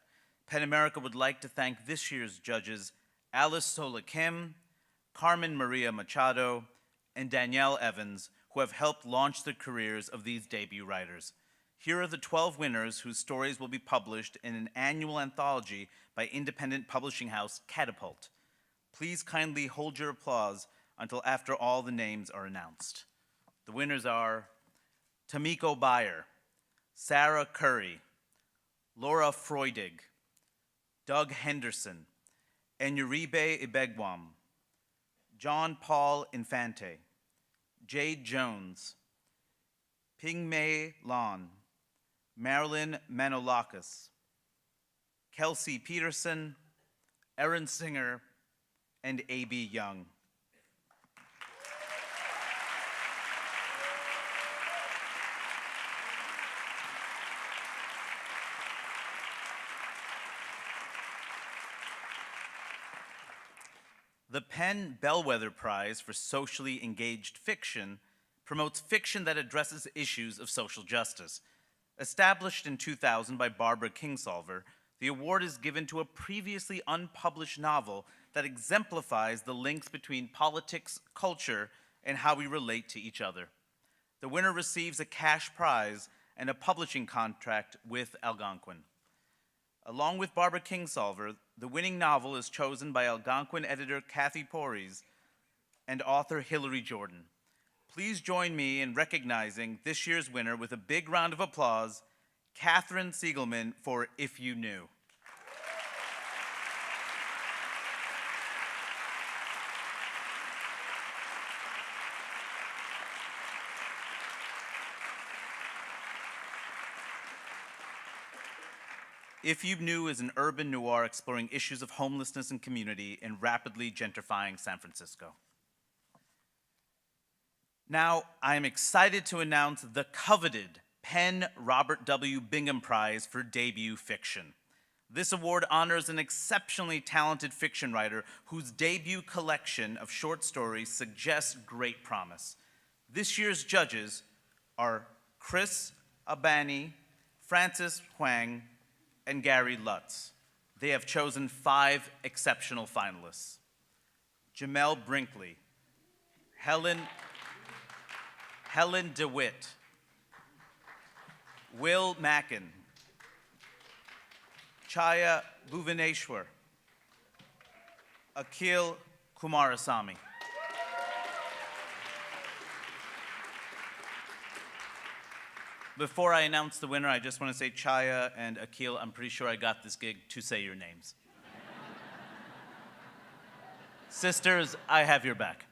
PEN America would like to thank this year's judges Alice Sola Kim, Carmen Maria Machado, and Danielle Evans, who have helped launch the careers of these debut writers. Here are the 12 winners whose stories will be published in an annual anthology by independent publishing house Catapult. Please kindly hold your applause until after all the names are announced. The winners are Tamiko Bayer, Sarah Curry, Laura Freudig, Doug Henderson, Enyuribe Ibegwam, John Paul Infante, Jade Jones, Pingmei Lan, Marilyn Manolakis, Kelsey Peterson, Erin Singer, and A.B. Young. The Penn Bellwether Prize for Socially Engaged Fiction promotes fiction that addresses issues of social justice. Established in 2000 by Barbara Kingsolver, the award is given to a previously unpublished novel that exemplifies the links between politics, culture, and how we relate to each other. The winner receives a cash prize and a publishing contract with Algonquin. Along with Barbara Kingsolver, the winning novel is chosen by Algonquin editor Kathy Porres and author Hillary Jordan. Please join me in recognizing this year's winner with a big round of applause, Catherine Siegelman for If You Knew. If You Knew is an urban noir exploring issues of homelessness and community in rapidly gentrifying San Francisco. Now, I am excited to announce the coveted Penn Robert W. Bingham Prize for Debut Fiction. This award honors an exceptionally talented fiction writer whose debut collection of short stories suggests great promise. This year's judges are Chris Abani, Francis Huang, and Gary Lutz. They have chosen 5 exceptional finalists: Jamel Brinkley, Helen DeWitt, Will Mackin, Chaya Bhuvaneshwar, Akhil Kumarasamy. Before I announce the winner, I just want to say, Chaya and Akil, I'm pretty sure I got this gig to say your names. Sisters, I have your back.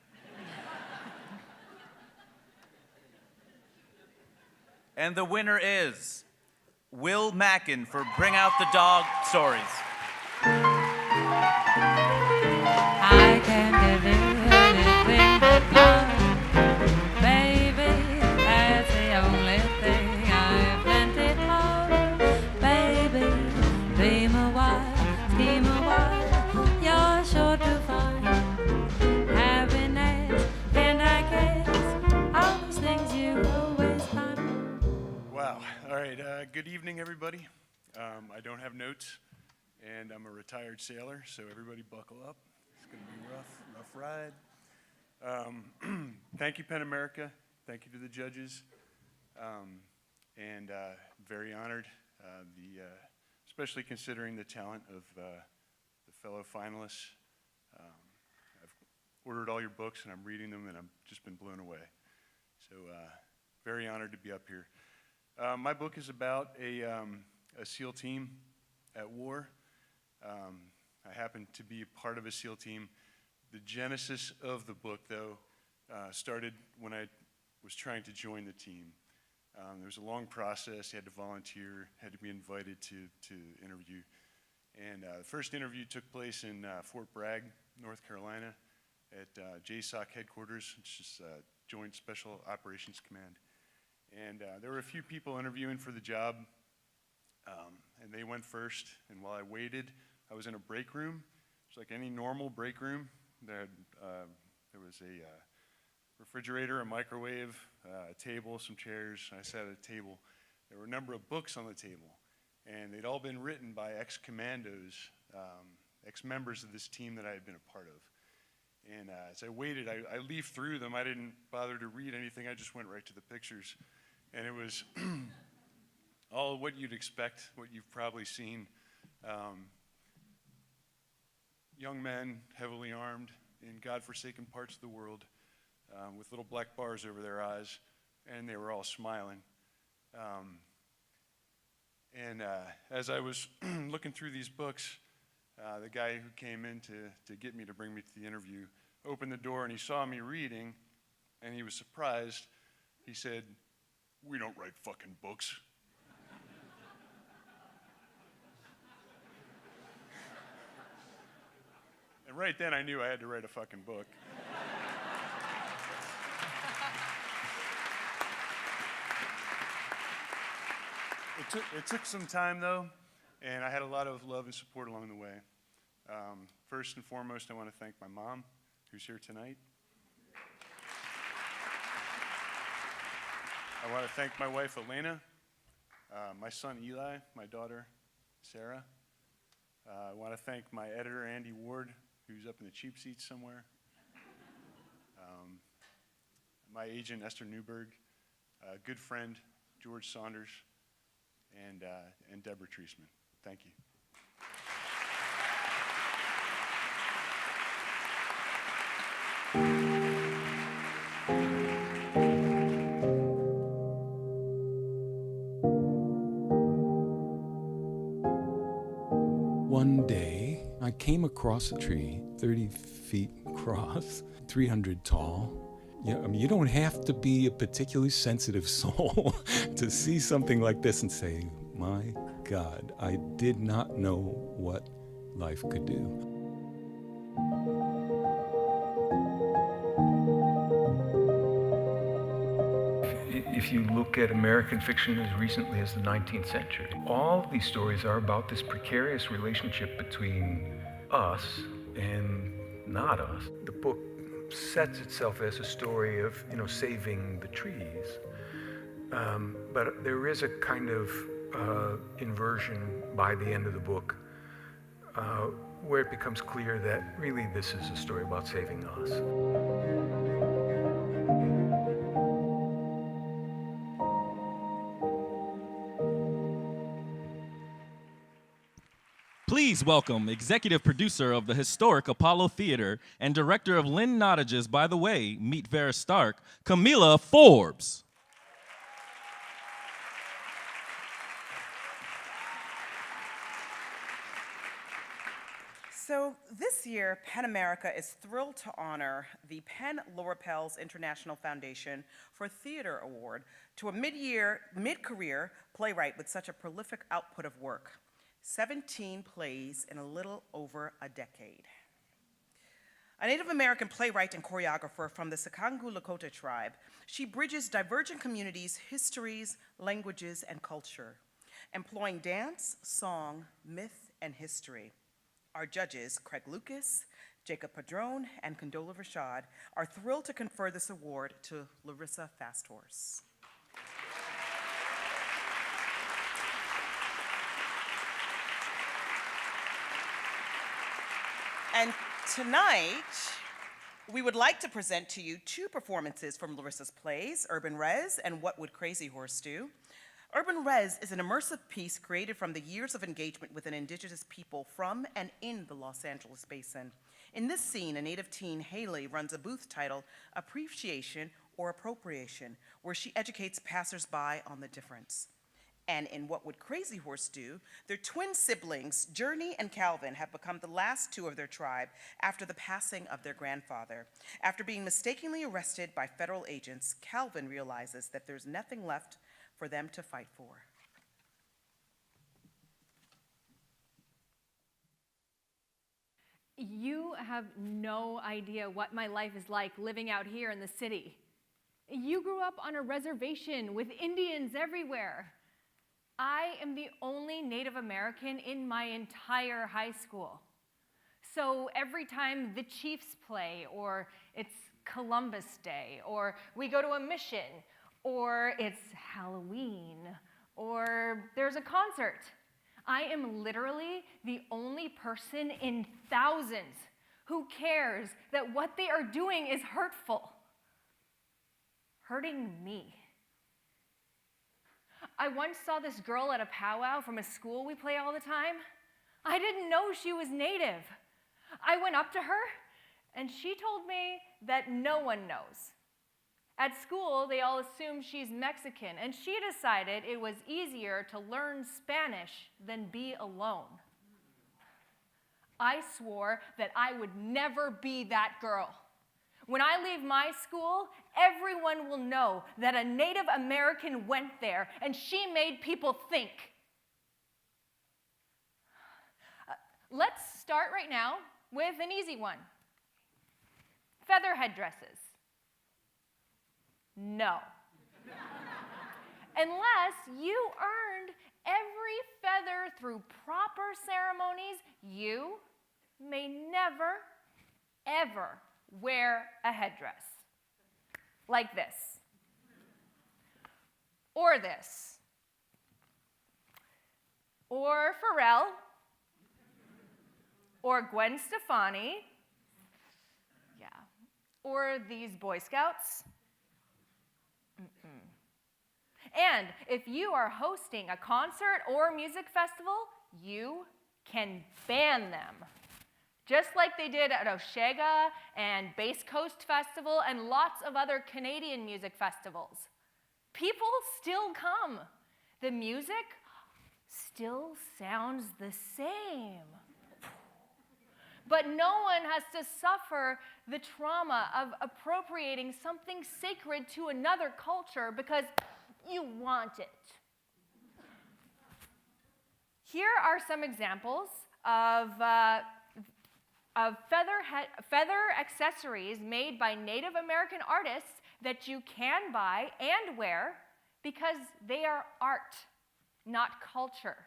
And the winner is Will Mackin for Bring Out the Dog Stories. I can give you anything but love, baby. That's the only thing I've plenty of, baby. Dream a while, scheme a while, you're sure to find happiness, and I guess all those things you always find. Wow. All right. Good evening, everybody. I don't have notes, and I'm a retired sailor, so everybody buckle up. It's going to be a rough ride. Thank you, Penn America. Thank you to the judges. And very honored, especially considering the talent of the fellow finalists. I've ordered all your books, and I'm reading them, and I've just been blown away. So very honored to be up here. My book is about a SEAL team at war. I happen to be a part of a SEAL team. The genesis of the book, though, started when I was trying to join the team. There was a long process. You had to volunteer, had to be invited to interview. And the first interview took place in Fort Bragg, North Carolina, at JSOC headquarters, which is Joint Special Operations Command. And there were a few people interviewing for the job, and they went first. And while I waited, I was in a break room. It's like any normal break room. There was a refrigerator, a microwave, a table, some chairs. I sat at a table. There were a number of books on the table, and they'd all been written by ex-commandos, ex-members of this team that I had been a part of. And as I waited, I leafed through them. I didn't bother to read anything. I just went right to the pictures. And it was all what you'd expect, what you've probably seen. Young men, heavily armed, in godforsaken parts of the world, with little black bars over their eyes, and they were all smiling. As I was looking through these books, the guy who came in to get me, to bring me to the interview, opened the door and he saw me reading, and he was surprised. He said, "We don't write fucking books." And right then I knew I had to write a fucking book. It took some time, though, and I had a lot of love and support along the way. First and foremost, I want to thank my mom, who's here tonight. I want to thank my wife, Elena, my son, Eli, my daughter, Sarah. I want to thank my editor, Andy Ward, who's up in the cheap seats somewhere. My agent, Esther Newberg, good friend, George Saunders, and Deborah Treisman. Thank you. One day, I came across a tree 30 feet across, 300 tall. Yeah, I mean, you don't have to be a particularly sensitive soul to see something like this and say, my God, I did not know what life could do. If you look at American fiction as recently as the 19th century, all of these stories are about this precarious relationship between us and not us. The book sets itself as a story of, saving the trees. But there is a kind of inversion by the end of the book where it becomes clear that really this is a story about saving us. Please welcome executive producer of the historic Apollo Theater and director of Lynn Nottage's By the Way, Meet Vera Stark, Camila Forbes. So this year, PEN America is thrilled to honor the Penn Laura Pels International Foundation for Theater Award to a mid-career playwright with such a prolific output of work. 17 plays in a little over a decade. A Native American playwright and choreographer from the Sikangu Lakota tribe, she bridges divergent communities' histories, languages, and culture, employing dance, song, myth, and history. Our judges, Craig Lucas, Jacob Padron, and Condola Rashad, are thrilled to confer this award to Larissa Fasthorse. And tonight, we would like to present to you two performances from Larissa's plays, Urban Res and What Would Crazy Horse Do? Urban Res is an immersive piece created from the years of engagement with an indigenous people from and in the Los Angeles basin. In this scene, a Native teen, Haley, runs a booth titled Appreciation or Appropriation, where she educates passersby on the difference. And in What Would Crazy Horse Do, their twin siblings, Journey and Calvin, have become the last two of their tribe after the passing of their grandfather. After being mistakenly arrested by federal agents, Calvin realizes that there's nothing left for them to fight for. You have no idea what my life is like living out here in the city. You grew up on a reservation with Indians everywhere. I am the only Native American in my entire high school. So every time the Chiefs play, or it's Columbus Day, or we go to a mission, or it's Halloween, or there's a concert, I am literally the only person in thousands who cares that what they are doing is hurtful, hurting me. I once saw this girl at a powwow from a school we play all the time. I didn't know she was Native. I went up to her, and she told me that no one knows. At school, they all assume she's Mexican, and she decided it was easier to learn Spanish than be alone. I swore that I would never be that girl. When I leave my school, everyone will know that a Native American went there, and she made people think. Let's start right now with an easy one. Feather headdresses. No. Unless you earned every feather through proper ceremonies, you may never, ever wear a headdress. Like this. Or this. Or Pharrell. Or Gwen Stefani. Yeah. Or these Boy Scouts. And if you are hosting a concert or music festival, you can ban them. Just like they did at Osheaga and Bass Coast Festival and lots of other Canadian music festivals. People still come. The music still sounds the same. But no one has to suffer the trauma of appropriating something sacred to another culture because you want it. Here are some examples of feather accessories made by Native American artists that you can buy and wear because they are art, not culture.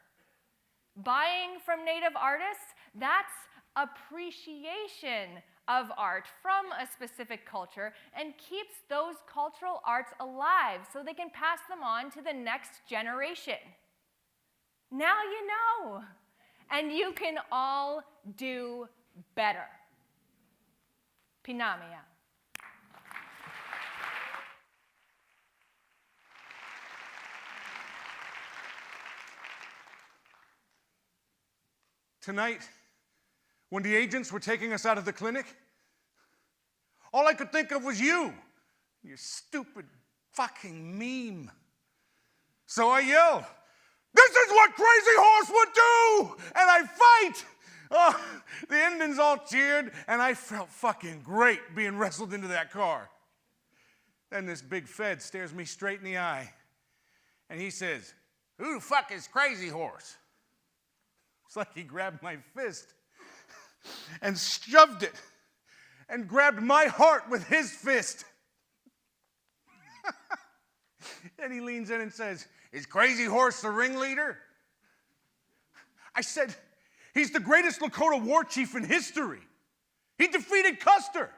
Buying from Native artists, that's appreciation of art from a specific culture and keeps those cultural arts alive so they can pass them on to the next generation. Now you know, and you can all do better. Pinamia. Tonight, when the agents were taking us out of the clinic, all I could think of was you, your stupid fucking meme. So I yelled, "This is what Crazy Horse would do!" And I fight. Oh, the Indians all cheered, and I felt fucking great being wrestled into that car. Then this big Fed stares me straight in the eye, and he says, "Who the fuck is Crazy Horse?" It's like he grabbed my fist and shoved it and grabbed my heart with his fist. Then he leans in and says, "Is Crazy Horse the ringleader?" I said, "He's the greatest Lakota war chief in history. He defeated Custer.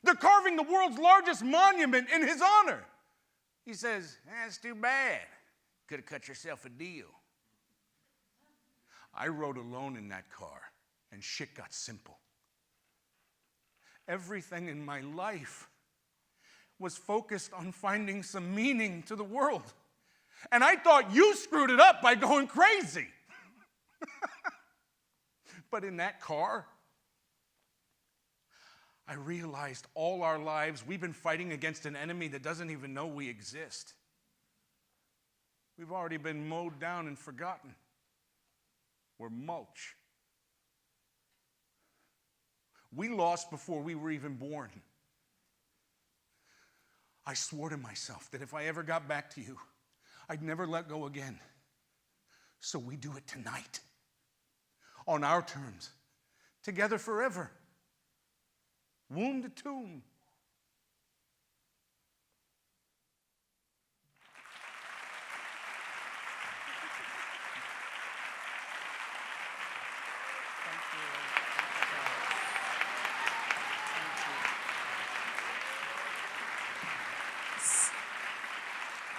They're carving the world's largest monument in his honor." He says, "That's too bad. Could have cut yourself a deal." I rode alone in that car, and shit got simple. Everything in my life was focused on finding some meaning to the world. And I thought you screwed it up by going crazy. But in that car, I realized all our lives we've been fighting against an enemy that doesn't even know we exist. We've already been mowed down and forgotten. We're mulch. We lost before we were even born. I swore to myself that if I ever got back to you, I'd never let go again. So we do it tonight. On our terms. Together forever. Womb to tomb.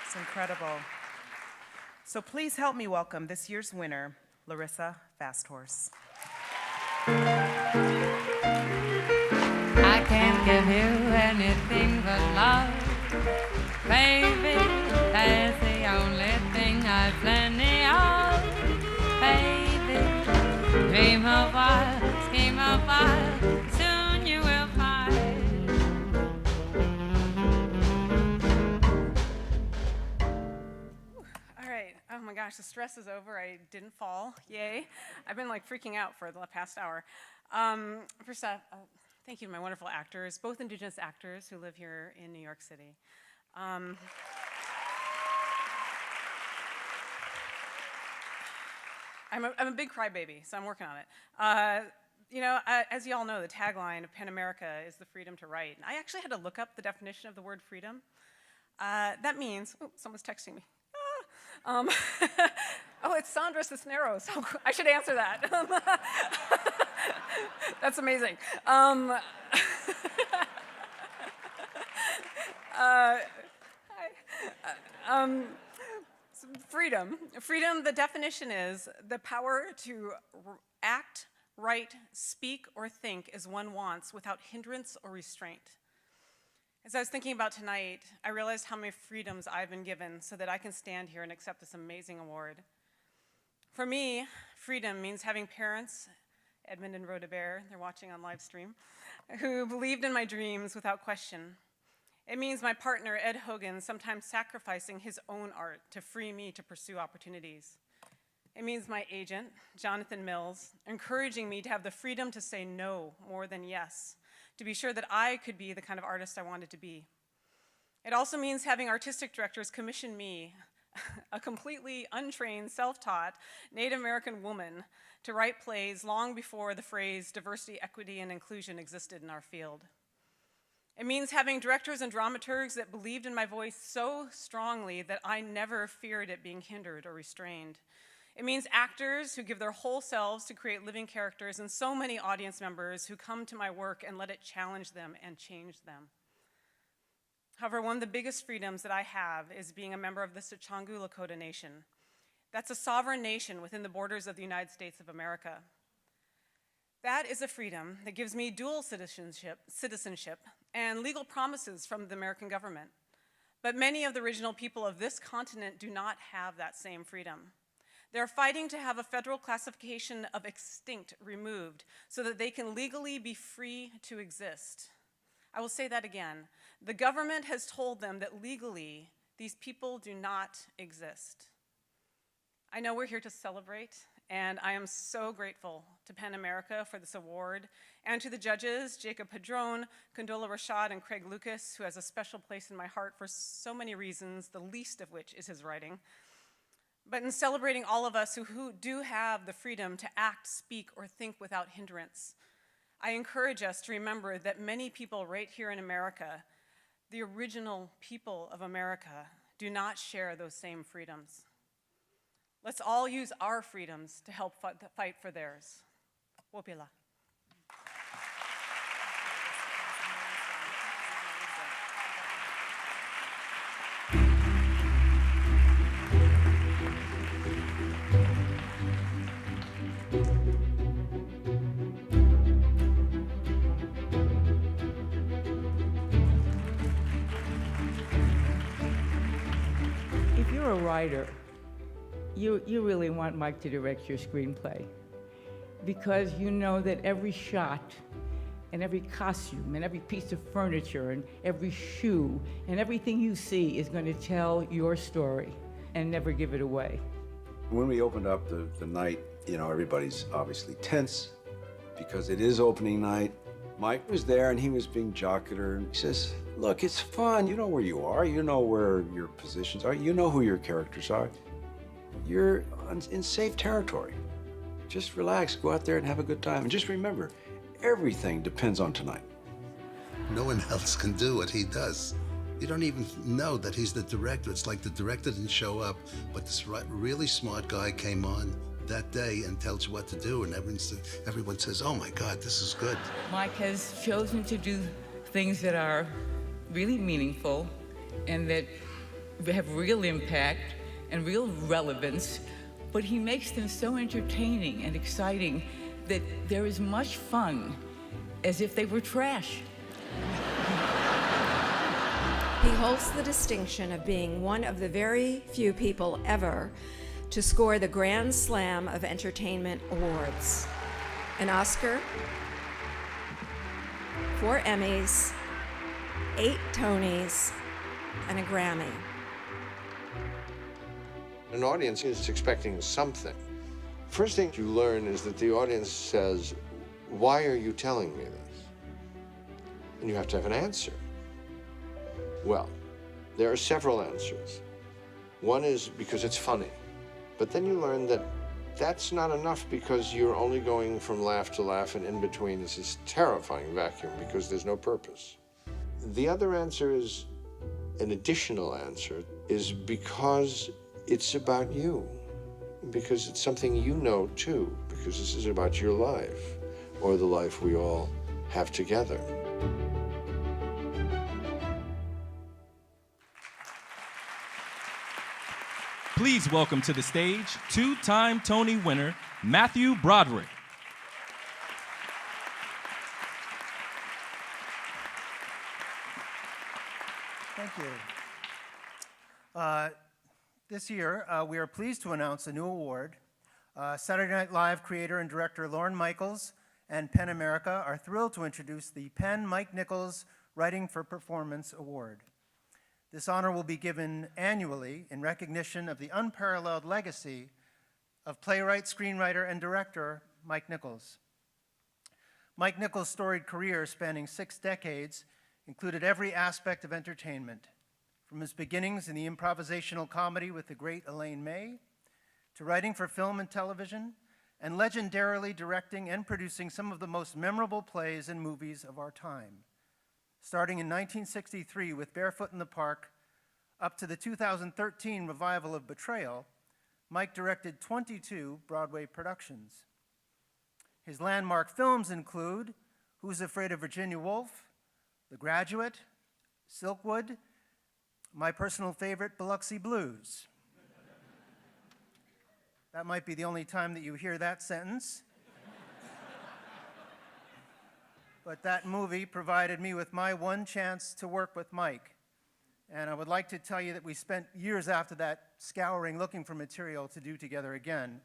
It's incredible. So please help me welcome this year's winner, Larissa Fasthorse. I can't give you anything but love, baby. That's the only thing I've plenty of, baby. Dream a while, scheme a while, soon you will find. All right. Oh my gosh, the stress is over. I didn't fall. Yay. I've been like freaking out for the past hour. First off, thank you to my wonderful actors, both Indigenous actors who live here in New York City. I'm a big crybaby, so I'm working on it. As you all know, the tagline of PEN America is the freedom to write. And I actually had to look up the definition of the word freedom. That means, oh, someone's texting me. Oh, it's Sandra Cisneros. Oh, I should answer that. That's amazing. Freedom. Freedom, the definition is the power to act, write, speak, or think as one wants without hindrance or restraint. As I was thinking about tonight, I realized how many freedoms I've been given so that I can stand here and accept this amazing award. For me, freedom means having parents, Edmund and Rhoda Bear, they're watching on live stream, who believed in my dreams without question. It means my partner, Ed Hogan, sometimes sacrificing his own art to free me to pursue opportunities. It means my agent, Jonathan Mills, encouraging me to have the freedom to say no more than yes, to be sure that I could be the kind of artist I wanted to be. It also means having artistic directors commission me, a completely untrained, self-taught Native American woman, to write plays long before the phrase diversity, equity, and inclusion existed in our field. It means having directors and dramaturgs that believed in my voice so strongly that I never feared it being hindered or restrained. It means actors who give their whole selves to create living characters, and so many audience members who come to my work and let it challenge them and change them. However, one of the biggest freedoms that I have is being a member of the Sechangu Lakota Nation. That's a sovereign nation within the borders of the United States of America. That is a freedom that gives me dual citizenship and legal promises from the American government. But many of the original people of this continent do not have that same freedom. They're fighting to have a federal classification of extinct removed so that they can legally be free to exist. I will say that again. The government has told them that legally these people do not exist. I know we're here to celebrate, and I am so grateful to PEN America for this award, and to the judges, Jacob Padron, Condola Rashad, and Craig Lucas, who has a special place in my heart for so many reasons, the least of which is his writing. But in celebrating all of us who do have the freedom to act, speak, or think without hindrance, I encourage us to remember that many people right here in America, the original people of America, do not share those same freedoms. Let's all use our freedoms to help fight for theirs. Wopila. If you're a writer, you really want Mike to direct your screenplay, because you know that every shot and every costume and every piece of furniture and every shoe and everything you see is going to tell your story and never give it away. When we opened up the night, you know, everybody's obviously tense because it is opening night. Mike was there and he was being jocular, and he says, look, it's fun. You know where you are. You know where your positions are. You know who your characters are. You're in safe territory. Just relax, go out there and have a good time. And just remember, everything depends on tonight. No one else can do what he does. You don't even know that he's the director. It's like the director didn't show up, but this really smart guy came on that day and tells you what to do, and everyone says, oh my God, this is good. Mike has chosen to do things that are really meaningful and that have real impact and real relevance, but he makes them so entertaining and exciting that they're as much fun as if they were trash. He holds the distinction of being one of the very few people ever to score the Grand Slam of Entertainment Awards. An Oscar, 4 Emmys, 8 Tonys, and a Grammy. An audience is expecting something. First thing you learn is that the audience says, why are you telling me this? And you have to have an answer. Well, there are several answers. One is because it's funny. But then you learn that that's not enough because you're only going from laugh to laugh, and in between is this terrifying vacuum because there's no purpose. The other answer is, an additional answer, is because it's about you, because it's something you know too, because this is about your life, or the life we all have together. Please welcome to the stage two-time Tony winner, Matthew Broderick. Thank you. This year, we are pleased to announce a new award. Saturday Night Live creator and director Lorne Michaels and PEN America are thrilled to introduce the PEN Mike Nichols Writing for Performance Award. This honor will be given annually in recognition of the unparalleled legacy of playwright, screenwriter, and director Mike Nichols. Mike Nichols' storied career spanning 6 decades included every aspect of entertainment, from his beginnings in the improvisational comedy with the great Elaine May, to writing for film and television, and legendarily directing and producing some of the most memorable plays and movies of our time. Starting in 1963 with Barefoot in the Park, up to the 2013 revival of Betrayal, Mike directed 22 Broadway productions. His landmark films include Who's Afraid of Virginia Woolf, The Graduate, Silkwood, my personal favorite, Biloxi Blues. That might be the only time that you hear that sentence. But that movie provided me with my one chance to work with Mike. And I would like to tell you that we spent years after that scouring, looking for material to do together again.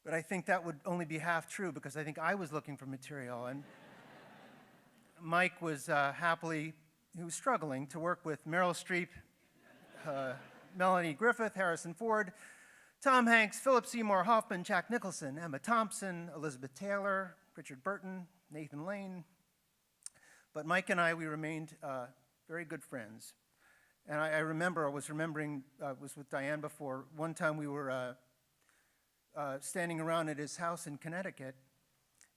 But I think that would only be half true, because I think I was looking for material. And Mike was he was struggling to work with Meryl Streep, Melanie Griffith, Harrison Ford, Tom Hanks, Philip Seymour Hoffman, Jack Nicholson, Emma Thompson, Elizabeth Taylor, Richard Burton, Nathan Lane. But Mike and I, we remained very good friends. And I was with Diane before, one time we were standing around at his house in Connecticut,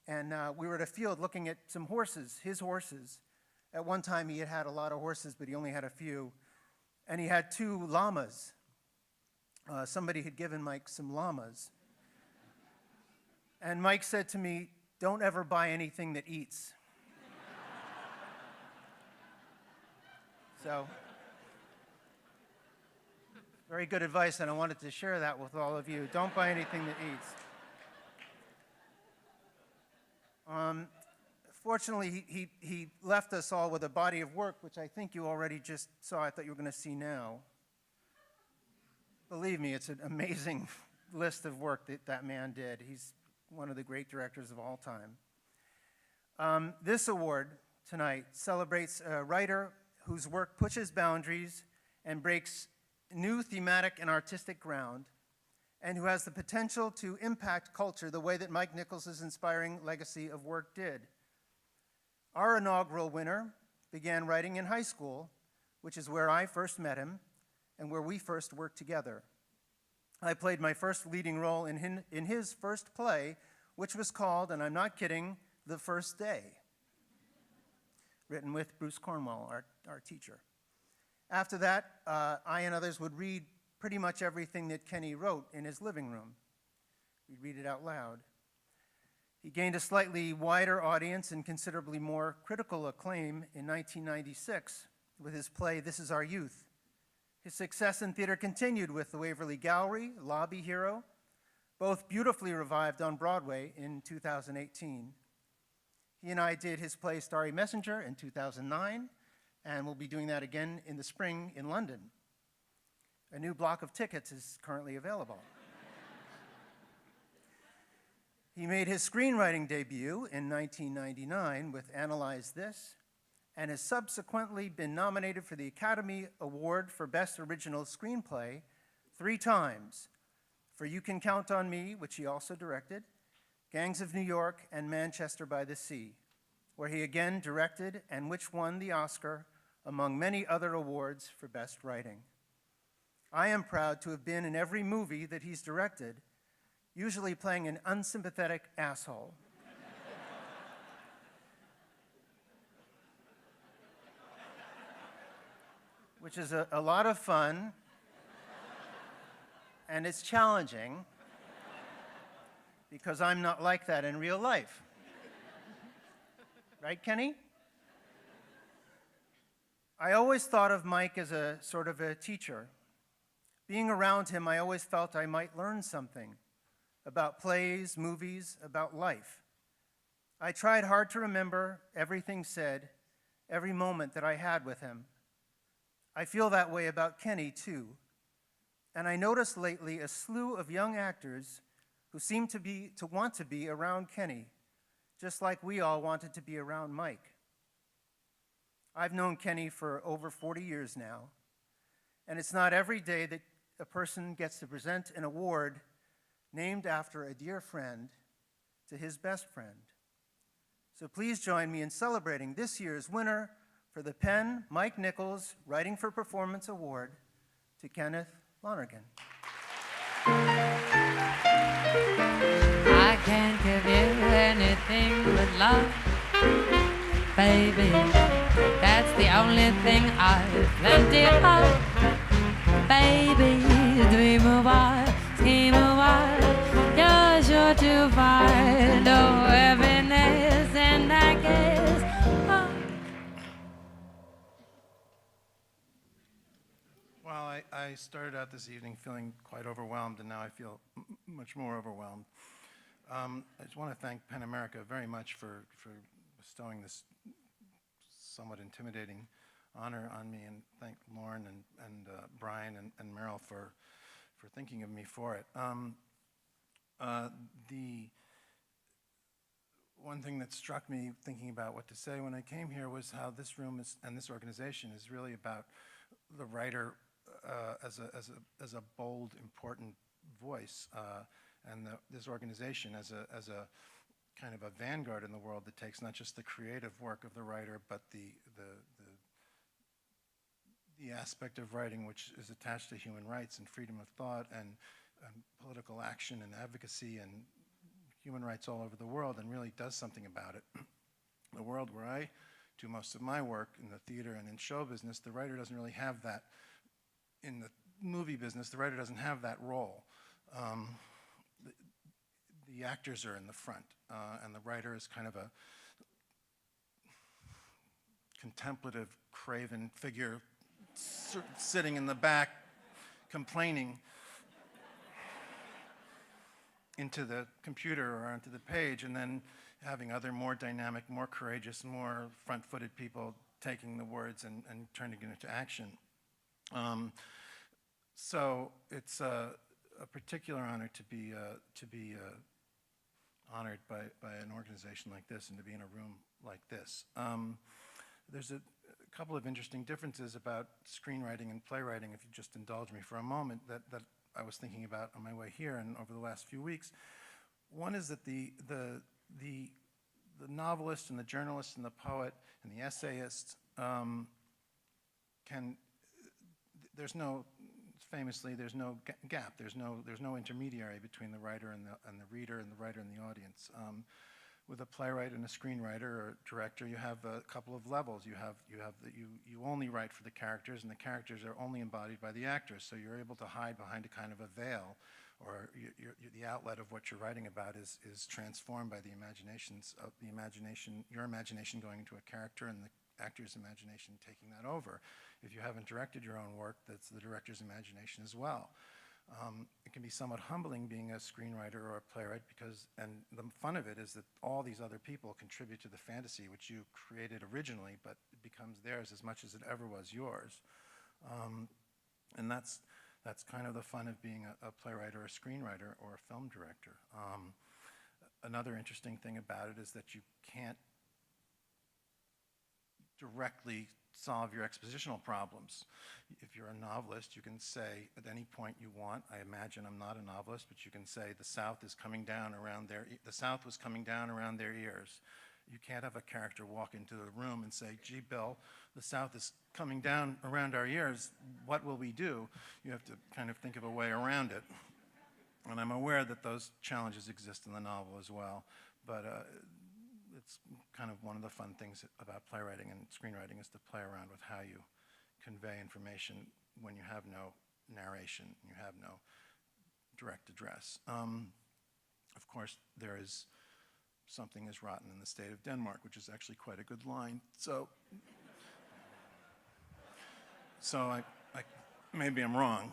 and we were at a field looking at some horses, his horses. At one time he had a lot of horses, but he only had a few. And he had 2 llamas. Somebody had given Mike some llamas. And Mike said to me, "Don't ever buy anything that eats." So, very good advice, and I wanted to share that with all of you. Don't buy anything that eats. Fortunately, he left us all with a body of work, which I think you already just saw. I thought you were going to see now. Believe me, it's an amazing list of work that that man did. He's one of the great directors of all time. This award tonight celebrates a writer whose work pushes boundaries and breaks new thematic and artistic ground, and who has the potential to impact culture the way that Mike Nichols' inspiring legacy of work did. Our inaugural winner began writing in high school, which is where I first met him and where we first worked together. I played my first leading role in his first play, which was called, and I'm not kidding, The First Day, written with Bruce Cornwall, our teacher. After that, I and others would read pretty much everything that Kenny wrote in his living room. We'd read it out loud. He gained a slightly wider audience and considerably more critical acclaim in 1996 with his play, This Is Our Youth. His success in theater continued with The Waverly Gallery, Lobby Hero, both beautifully revived on Broadway in 2018. He and I did his play Starry Messenger in 2009, and we'll be doing that again in the spring in London. A new block of tickets is currently available. He made his screenwriting debut in 1999 with Analyze This, and has subsequently been nominated for the Academy Award for Best Original Screenplay 3 times, for You Can Count on Me, which he also directed, Gangs of New York, and Manchester by the Sea, where he again directed and which won the Oscar, among many other awards for Best Writing. I am proud to have been in every movie that he's directed, usually playing an unsympathetic asshole. Which is a lot of fun, and it's challenging, because I'm not like that in real life. Right, Kenny? I always thought of Mike as a sort of a teacher. Being around him, I always felt I might learn something about plays, movies, about life. I tried hard to remember everything said, every moment that I had with him. I feel that way about Kenny, too. And I noticed lately a slew of young actors who seem to want to be around Kenny, just like we all wanted to be around Mike. I've known Kenny for over 40 years now, and it's not every day that a person gets to present an award named after a dear friend to his best friend. So please join me in celebrating this year's winner for the Penn Mike Nichols Writing for Performance Award to Kenneth Lonergan. I can't give you anything but love, baby. That's the only thing I've plenty of. Baby, dream a while, scheme a while, you're sure to find happiness, and I guess. Well, I started out this evening feeling quite overwhelmed, and now I feel much more overwhelmed. I just want to thank Penn America very much for bestowing this somewhat intimidating honor on me, and thank Lauren and Brian and Meryl for thinking of me for it. The one thing that struck me thinking about what to say when I came here was how this room and this organization is really about the writer as a bold, important voice. And this organization as a kind of a vanguard in the world that takes not just the creative work of the writer, but the aspect of writing which is attached to human rights and freedom of thought and political action and advocacy and human rights all over the world, and really does something about it. The world where I do most of my work, in the theater and in show business, the writer doesn't really have that. In the movie business, the writer doesn't have that role. The actors are in the front, and the writer is kind of a contemplative, craven figure sitting in the back, complaining into the computer or onto the page, and then having other more dynamic, more courageous, more front-footed people taking the words and turning it into action. So it's a particular honor to be honored by an organization like this and to be in a room like this. There's a couple of interesting differences about screenwriting and playwriting, if you just indulge me for a moment, that I was thinking about on my way here and over the last few weeks. One is that the novelist and the journalist and the poet and the essayist famously, there's no gap. There's no intermediary between the writer and the reader and the writer and the audience. With a playwright and a screenwriter or director, you have a couple of levels. You only write for the characters, and the characters are only embodied by the actors. So you're able to hide behind a kind of a veil, or the outlet of what you're writing about is transformed by the your imagination going into a character, and the actor's imagination taking that over. If you haven't directed your own work, that's the director's imagination as well. It can be somewhat humbling being a screenwriter or a playwright and the fun of it is that all these other people contribute to the fantasy which you created originally, but it becomes theirs as much as it ever was yours. And that's kind of the fun of being a playwright or a screenwriter or a film director. Another interesting thing about it is that you can't directly solve your expositional problems. If you're a novelist, you can say at any point you want, I imagine I'm not a novelist, but you can say the South is coming down around the South was coming down around their ears. You can't have a character walk into the room and say, gee, Bill, the South is coming down around our ears, what will we do? You have to kind of think of a way around it. And I'm aware that those challenges exist in the novel as well, but it's kind of one of the fun things about playwriting and screenwriting is to play around with how you convey information when you have no narration, you have no direct address. Of course, there is something is rotten in the state of Denmark, which is actually quite a good line. So maybe I'm wrong.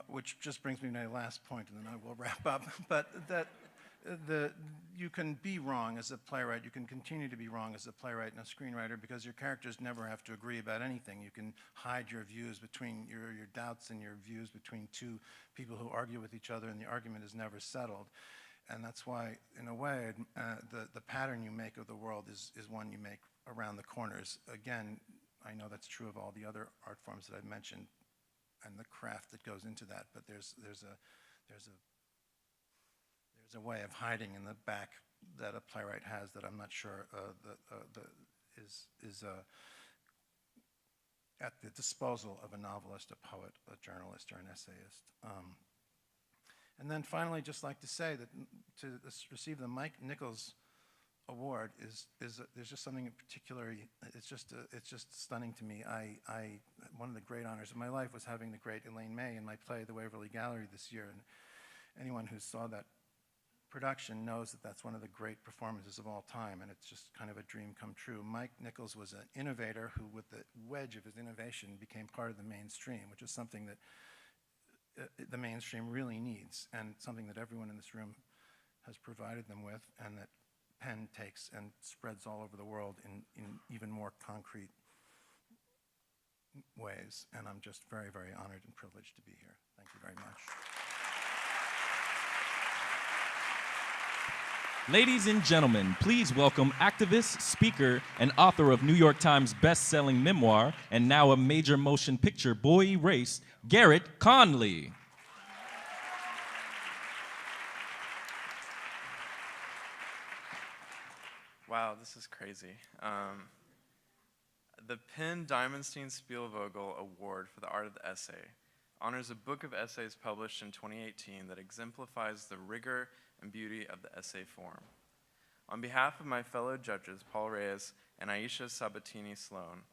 Which just brings me to my last point, and then I will wrap up. But you can be wrong as a playwright. You can continue to be wrong as a playwright and a screenwriter because your characters never have to agree about anything. You can hide your views between your doubts and your views between two people who argue with each other, and the argument is never settled. And that's why, in a way, the pattern you make of the world is one you make around the corners. Again, I know that's true of all the other art forms that I've mentioned, and the craft that goes into that, but there's a way of hiding in the back that a playwright has that I'm not sure is at the disposal of a novelist, a poet, a journalist, or an essayist. And then finally, just like to say that to receive the Mike Nichols Award there's just something in particular. It's just stunning to me. One of the great honors of my life was having the great Elaine May in my play, The Waverly Gallery, this year. And anyone who saw that production knows that that's one of the great performances of all time, and it's just kind of a dream come true. Mike Nichols was an innovator who, with the wedge of his innovation, became part of the mainstream, which is something that the mainstream really needs, and something that everyone in this room has provided them with, and that Penn takes and spreads all over the world in even more concrete ways. And I'm just very, very honored and privileged to be here. Thank you very much. Ladies and gentlemen, please welcome activist, speaker, and author of New York Times best-selling memoir and now a major motion picture, Boy Erased, Garrett Conley. Wow, this is crazy. The Penn Diamonstein-Spielvogel Award for the Art of the Essay honors a book of essays published in 2018 that exemplifies the rigor and beauty of the essay form. On behalf of my fellow judges, Paul Reyes and Aisha Sabatini-Sloan,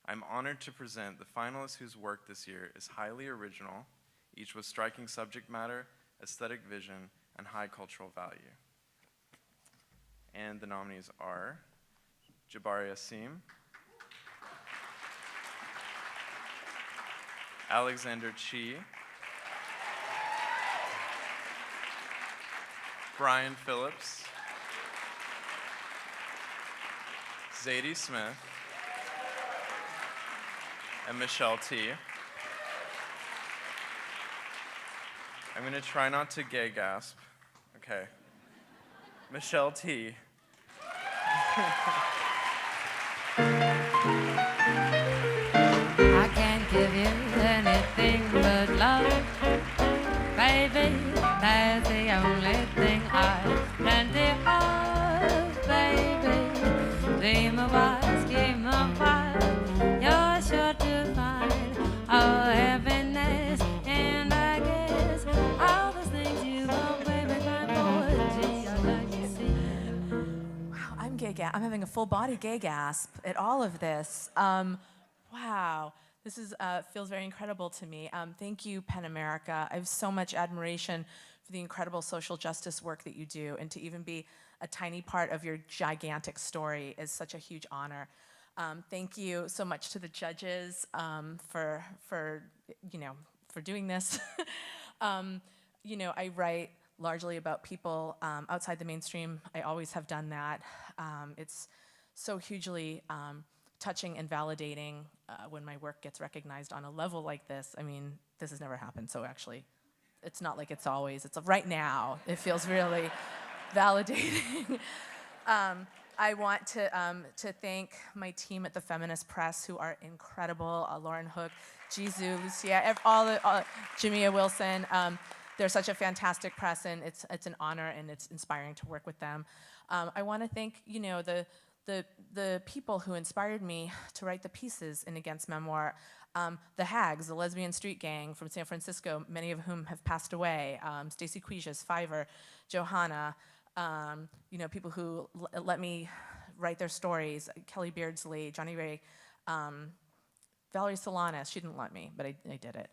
I'm honored to present the finalists whose work this year is highly original, each with striking subject matter, aesthetic vision, and high cultural value. And the nominees are Jabari Asim, Alexander Chi, Brian Phillips, Zadie Smith, and Michelle T. I'm going to try not to gay gasp. Okay. Michelle T. I can't give you anything but love, baby. That's the only thing I plenty of, baby. Be my wife, keep my wife. You're sure to find all happiness, and I guess all the things you want, baby, my boy. Gee, I'd like to see. Wow, I'm I'm having a full body gay gasp at all of this. Wow, this is feels very incredible to me. Thank you, PEN America. I have so much admiration for the incredible social justice work that you do, and to even be a tiny part of your gigantic story is such a huge honor. Thank you so much to the judges for doing this. I write largely about people outside the mainstream. I always have done that. It's so hugely touching and validating when my work gets recognized on a level like this. I mean, this has never happened, so actually, it's not like it's always. It's right now. It feels really validating. I want to thank my team at the Feminist Press, who are incredible. Lauren Hook, Jizu, Lucia, Jamia Wilson. They're such a fantastic press, and it's an honor and it's inspiring to work with them. I want to thank the people who inspired me to write the pieces in Against Memoir. The Hags, the lesbian street gang from San Francisco, many of whom have passed away. Stacy Quijas, Fiverr, Johanna. People who let me write their stories. Kelly Beardsley, Johnny Ray, Valerie Solanas. She didn't let me, but I did it.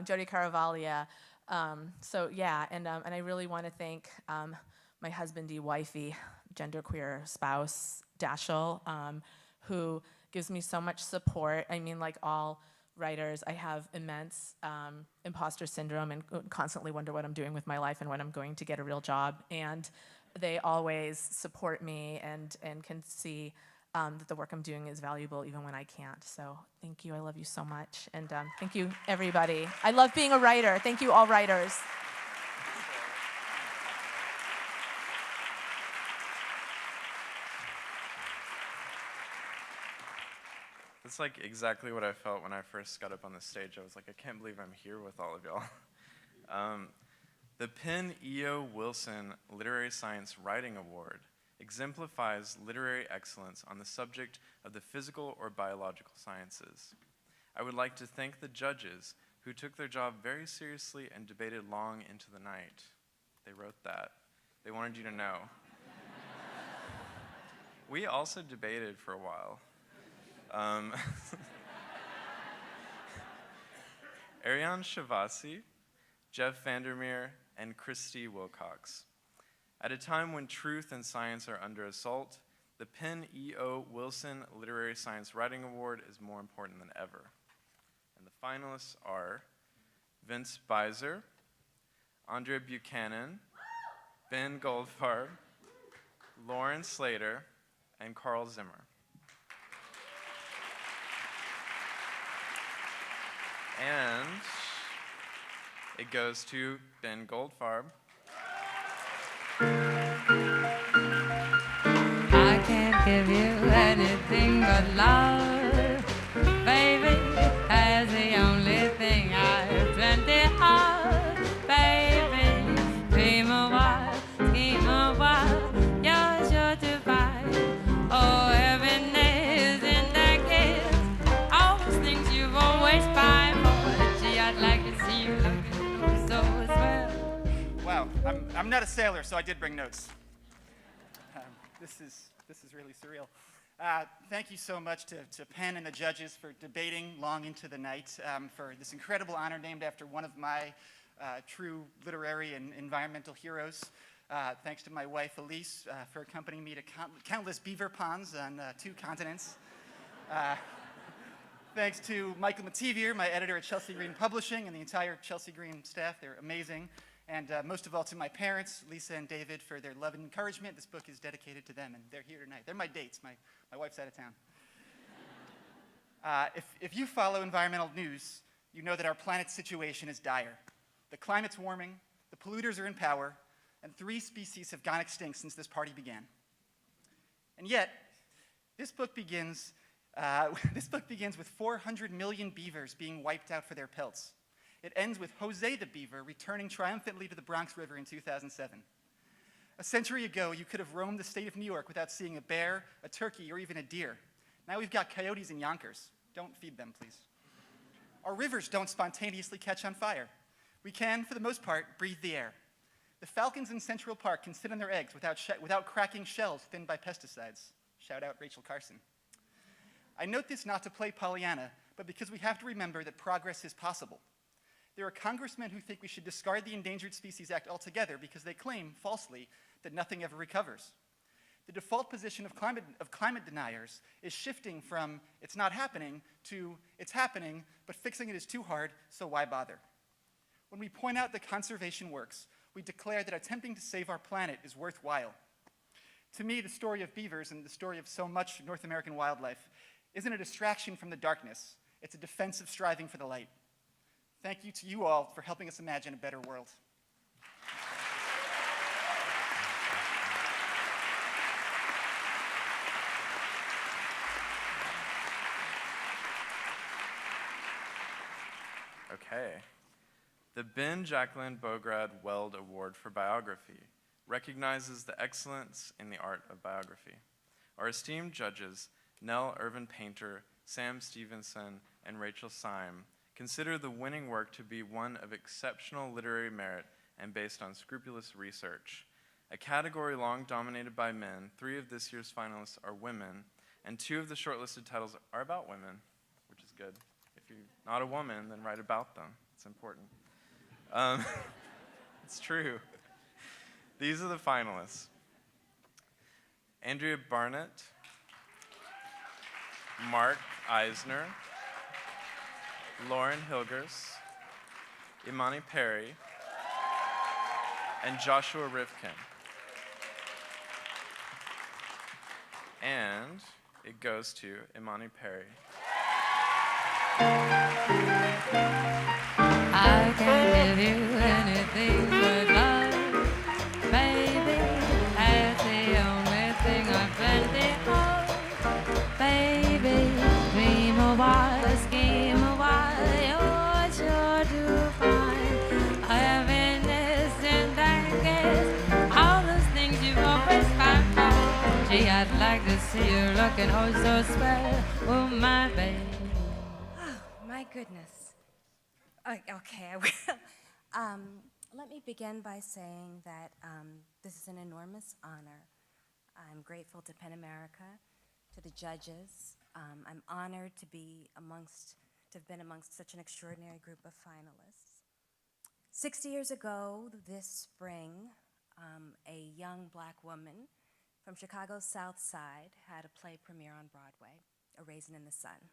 Jodi Caravaglia. And I really want to thank my husbandy, wifey, genderqueer spouse, Dashiell, who gives me so much support. I mean, like all writers, I have immense imposter syndrome and constantly wonder what I'm doing with my life and when I'm going to get a real job. And they always support me and can see that the work I'm doing is valuable even when I can't. So thank you, I love you so much. And thank you, everybody. I love being a writer. Thank you, all writers. That's like exactly what I felt when I first got up on the stage. I was like, I can't believe I'm here with all of y'all. The Penn E.O. Wilson Literary Science Writing Award exemplifies literary excellence on the subject of the physical or biological sciences. I would like to thank the judges who took their job very seriously and debated long into the night. They wrote that. They wanted you to know. We also debated for a while. Ariane Shavasi, Jeff Vandermeer, and Christy Wilcox. At a time when truth and science are under assault, the Penn E.O. Wilson Literary Science Writing Award is more important than ever. And the finalists are Vince Beiser, Andrea Buchanan, Ben Goldfarb, Lauren Slater, and Carl Zimmer. And it goes to Ben Goldfarb, I can't give you anything but love, baby. That's the only thing I've plenty of, baby. Dream a while, scheme a while, you're sure to find. Oh, heaven is in that kiss, all those things you've always pined for. Gee, I'd like to see you looking so swell. Wow, I'm not a sailor, so I did bring notes. This is really surreal. Thank you so much to Penn and the judges for debating long into the night, for this incredible honor named after one of my true literary and environmental heroes. Thanks to my wife, Elise, for accompanying me to countless beaver ponds on 2 continents. Thanks to Michael Mativier, my editor at Chelsea Green Publishing, and the entire Chelsea Green staff. They're amazing. And most of all to my parents, Lisa and David, for their love and encouragement. This book is dedicated to them, and they're here tonight. They're my dates. My wife's out of town. If you follow environmental news, you know that our planet's situation is dire. The climate's warming, the polluters are in power, and 3 species have gone extinct since this party began. And yet, this book begins with 400 million beavers being wiped out for their pelts. It ends with Jose the beaver returning triumphantly to the Bronx River in 2007. A century ago, you could have roamed the state of New York without seeing a bear, a turkey, or even a deer. Now we've got coyotes in Yonkers. Don't feed them, please. Our rivers don't spontaneously catch on fire. We can, for the most part, breathe the air. The falcons in Central Park can sit on their eggs without cracking shells thinned by pesticides. Shout out Rachel Carson. I note this not to play Pollyanna, but because we have to remember that progress is possible. There are congressmen who think we should discard the Endangered Species Act altogether because they claim, falsely, that nothing ever recovers. The default position of climate deniers is shifting from it's not happening to it's happening, but fixing it is too hard, so why bother? When we point out that conservation works, we declare that attempting to save our planet is worthwhile. To me, the story of beavers and the story of so much North American wildlife isn't a distraction from the darkness. It's a defensive striving for the light. Thank you to you all for helping us imagine a better world. Okay. The Ben Jacqueline Bograd Weld Award for Biography recognizes the excellence in the art of biography. Our esteemed judges, Nell Irvin Painter, Sam Stevenson, and Rachel Syme, consider the winning work to be one of exceptional literary merit and based on scrupulous research. A category long dominated by men, 3 of this year's finalists are women, and 2 of the shortlisted titles are about women, which is good. If you're not a woman, then write about them. It's important. It's true. These are the finalists: Andrea Barnett, Mark Eisner, Lauren Hilgers, Imani Perry, and Joshua Rifkin. And it goes to Imani Perry. I can't give you anything but love, baby. That's the only thing I've plenty of, baby. Dream a while, scheme a while, you're sure to find happiness in that case. All those things you've always found for. Gee, I'd like to see you looking oh so swell, oh my baby. Oh, my goodness. Okay, I will. Let me begin by saying that this is an enormous honor. I'm grateful to PEN America, to the judges. I'm honored to have been amongst such an extraordinary group of finalists. 60 years ago, this spring, a young black woman from Chicago's South Side had a play premiere on Broadway, A Raisin in the Sun.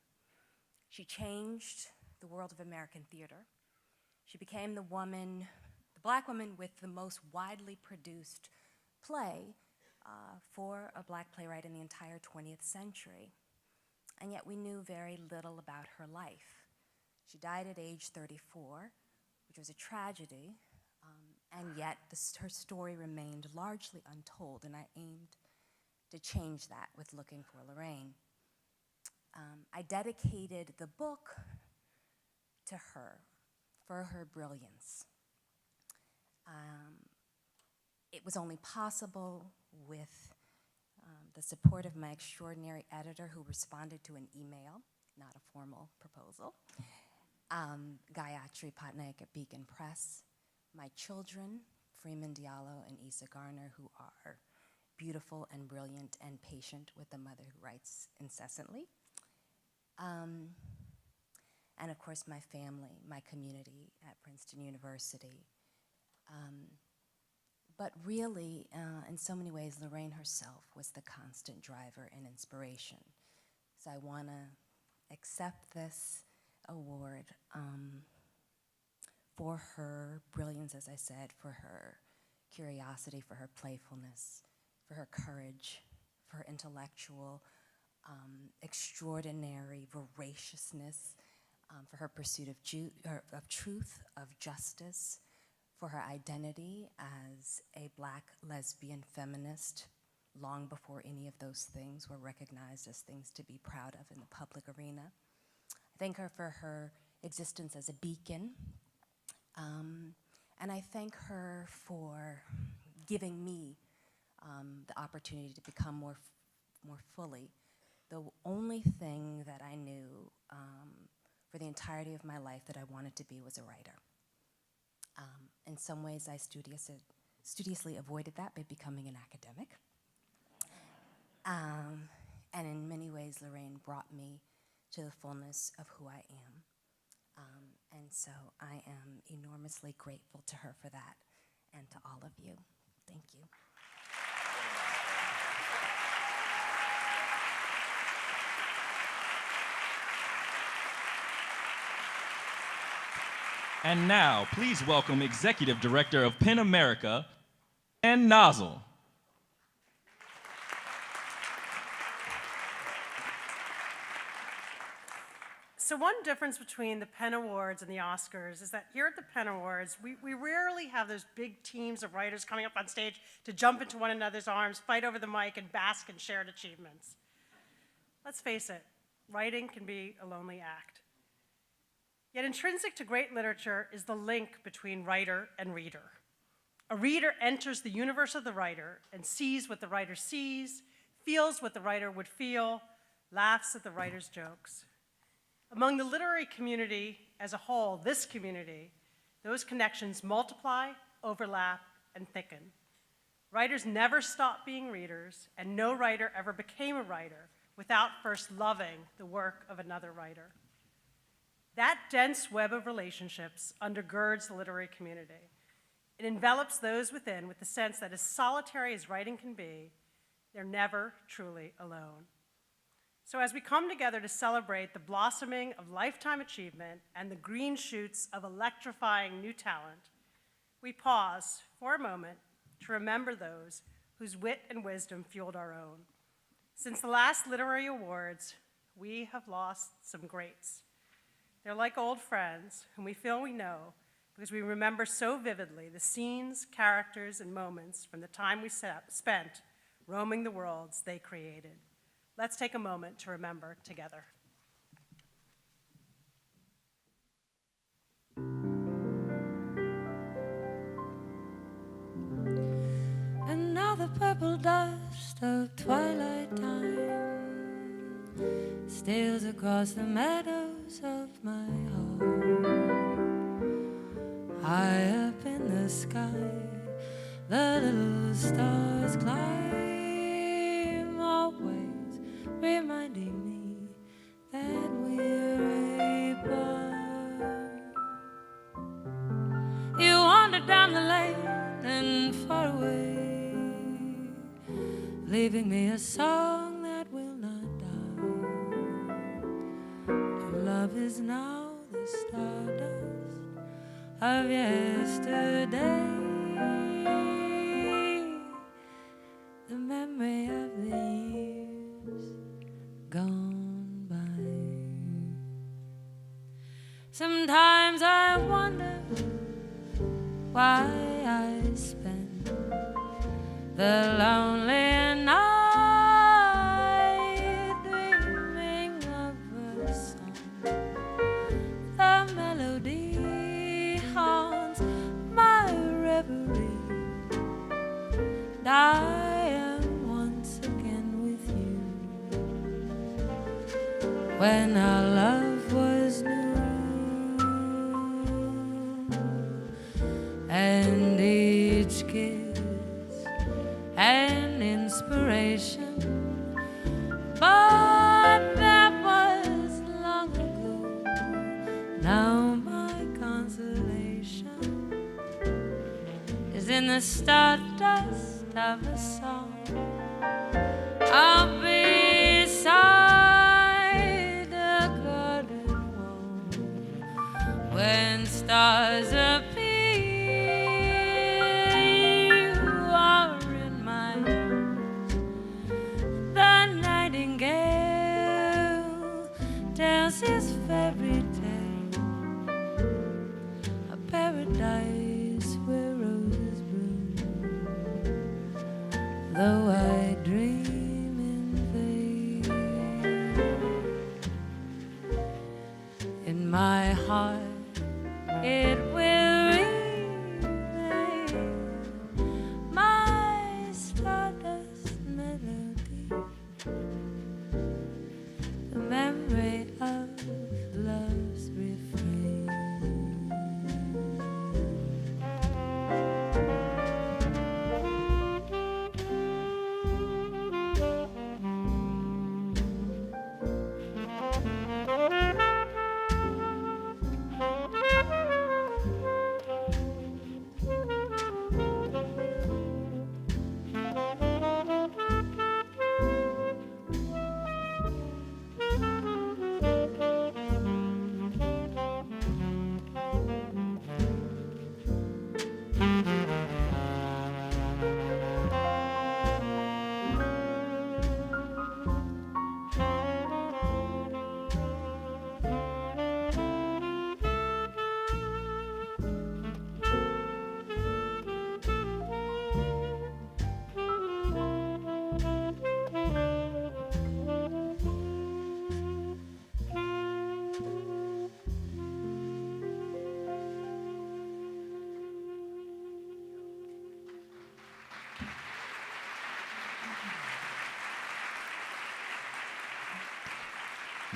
She changed the world of American theater. She became the black woman with the most widely produced play for a black playwright in the entire 20th century. And yet we knew very little about her life. She died at age 34, which was a tragedy, And yet her story remained largely untold, and I aimed to change that with Looking for Lorraine. I dedicated the book to her for her brilliance. It was only possible with the support of my extraordinary editor, who responded to an email, not a formal proposal, Gayatri Patnaik at Beacon Press, my children, Freeman Diallo and Issa Garner, who are beautiful and brilliant and patient with a mother who writes incessantly, and of course my family, my community at Princeton University. But really, in so many ways, Lorraine herself was the constant driver and inspiration. So I want to accept this award for her brilliance, as I said, for her curiosity, for her playfulness, for her courage, for her intellectual, extraordinary voraciousness, for her pursuit of truth, of justice, for her identity as a Black lesbian feminist long before any of those things were recognized as things to be proud of in the public arena. I thank her for her existence as a beacon, and I thank her for giving me the opportunity to become more fully the only thing that I knew for the entirety of my life that I wanted to be was a writer. In some ways, I studiously avoided that by becoming an academic. And in many ways, Lorraine brought me to the fullness of who I am. And so I am enormously grateful to her for that, and to all of you. Thank you. And now, please welcome Executive Director of PEN America, Penn Nozzle. So one difference between the PEN Awards and the Oscars is that here at the PEN Awards, we rarely have those big teams of writers coming up on stage to jump into one another's arms, fight over the mic, and bask in shared achievements. Let's face it, writing can be a lonely act. Yet intrinsic to great literature is the link between writer and reader. A reader enters the universe of the writer and sees what the writer sees, feels what the writer would feel, laughs at the writer's jokes. Among the literary community as a whole, this community, those connections multiply, overlap, and thicken. Writers never stop being readers, and no writer ever became a writer without first loving the work of another writer. That dense web of relationships undergirds the literary community. It envelops those within with the sense that as solitary as writing can be, they're never truly alone. So as we come together to celebrate the blossoming of lifetime achievement and the green shoots of electrifying new talent, we pause for a moment to remember those whose wit and wisdom fueled our own. Since the last literary awards, we have lost some greats. They're like old friends whom we feel we know because we remember so vividly the scenes, characters, and moments from the time we spent roaming the worlds they created. Let's take a moment to remember together. And now the purple dust of twilight time steals across the meadows of my home. High up in the sky, the little stars climb, always reminding me that we're apart. You wander down the lane and far away, leaving me a song that will not die. Love is now the stardust of yesterday, the memory of the years gone by. Sometimes I wonder why I the lonely night, dreaming of a song. The melody haunts my reverie. I am once again with you. When our love was new, and each kiss an inspiration, but that was long ago. Now my consolation is in the stardust of a song. I'll be beside the garden wall when stars appear. His fairy tale, a paradise where roses bloom. Though I dream in vain, in my heart it will remain my stardust melody, the memory of love's refrain.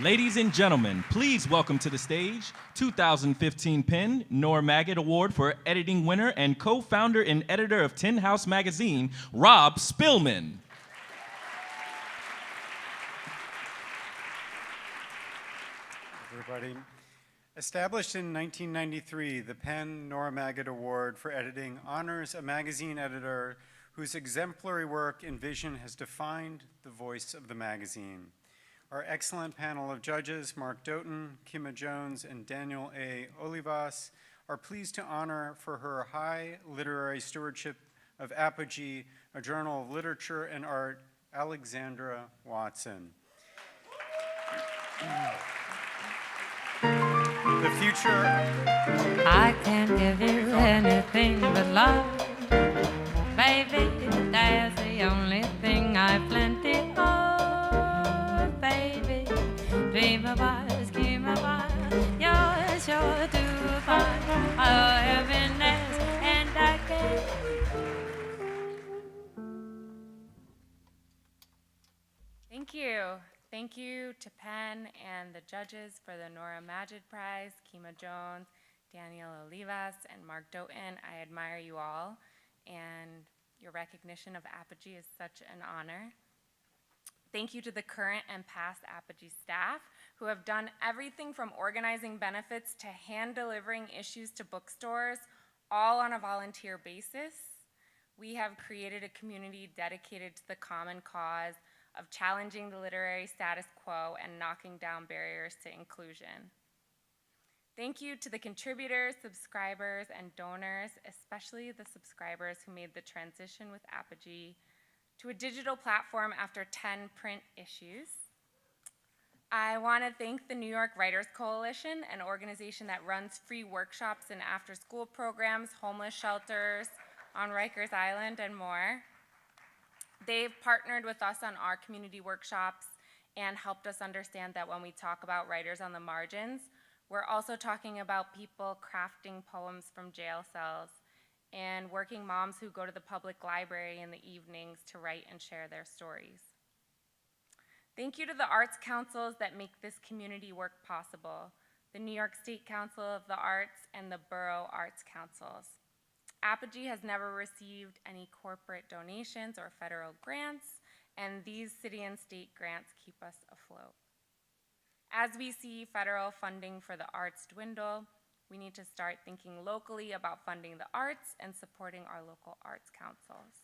Ladies and gentlemen, please welcome to the stage 2015 Penn Nora Maggot Award for Editing winner and co-founder and editor of Tin House Magazine, Rob Spillman. Everybody. Established in 1993, the Penn Nora Maggot Award for Editing honors a magazine editor whose exemplary work and vision has defined the voice of the magazine. Our excellent panel of judges, Mark Doughton, Kima Jones, and Daniel A. Olivas, are pleased to honor for her high literary stewardship of Apogee, a journal of literature and art, Alexandra Watson. The future. I can't give you anything but love, baby. That's the only thing I've plenty of. Baby, dream about, scheme about, you're sure to find our happiness, and I can't. Thank you. Thank you to Penn and the judges for the Nora Magid Prize, Kima Jones, Daniel Olivas, and Mark Doughton. I admire you all, and your recognition of Apogee is such an honor. Thank you to the current and past Apogee staff who have done everything from organizing benefits to hand-delivering issues to bookstores, all on a volunteer basis. We have created a community dedicated to the common cause of challenging the literary status quo and knocking down barriers to inclusion. Thank you to the contributors, subscribers, and donors, especially the subscribers who made the transition with Apogee to a digital platform after 10 print issues. I want to thank the New York Writers Coalition, an organization that runs free workshops and after-school programs, homeless shelters on Rikers Island, and more. They've partnered with us on our community workshops and helped us understand that when we talk about writers on the margins, we're also talking about people crafting poems from jail cells and working moms who go to the public library in the evenings to write and share their stories. Thank you to the arts councils that make this community work possible, the New York State Council of the Arts and the Borough Arts Councils. Apogee has never received any corporate donations or federal grants, and these city and state grants keep us afloat. As we see federal funding for the arts dwindle, we need to start thinking locally about funding the arts and supporting our local arts councils.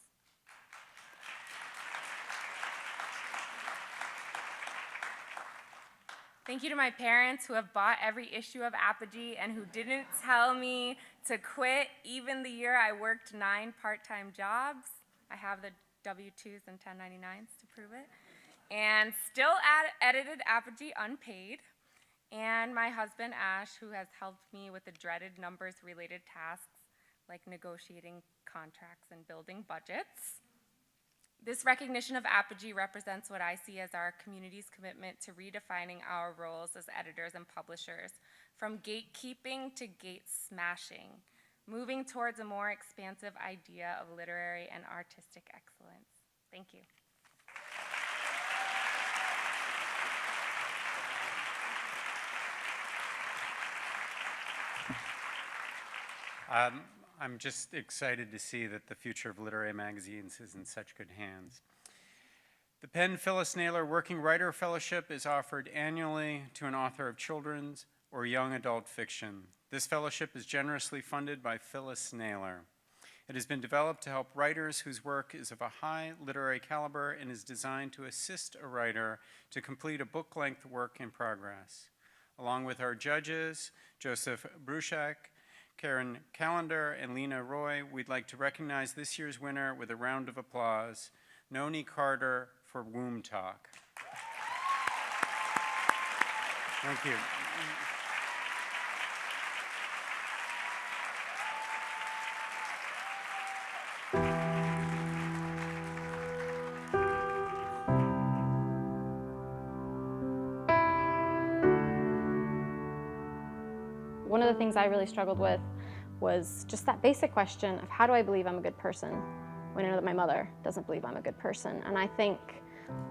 Thank you to my parents who have bought every issue of Apogee and who didn't tell me to quit even the year I worked 9 part-time jobs. I have the W-2s and 1099s to prove it. And still edited Apogee unpaid. And my husband, Ash, who has helped me with the dreaded numbers-related tasks like negotiating contracts and building budgets. This recognition of Apogee represents what I see as our community's commitment to redefining our roles as editors and publishers, from gatekeeping to gate smashing, moving towards a more expansive idea of literary and artistic excellence. Thank you. I'm just excited to see that the future of literary magazines is in such good hands. The Penn Phyllis Naylor Working Writer Fellowship is offered annually to an author of children's or young adult fiction. This fellowship is generously funded by Phyllis Naylor. It has been developed to help writers whose work is of a high literary caliber and is designed to assist a writer to complete a book-length work in progress. Along with our judges, Joseph Bruchak, Karen Callender, and Lena Roy, we'd like to recognize this year's winner with a round of applause, Noni Carter for Womb Talk. Thank you. One of the things I really struggled with was just that basic question of how do I believe I'm a good person when I know that my mother doesn't believe I'm a good person. And I think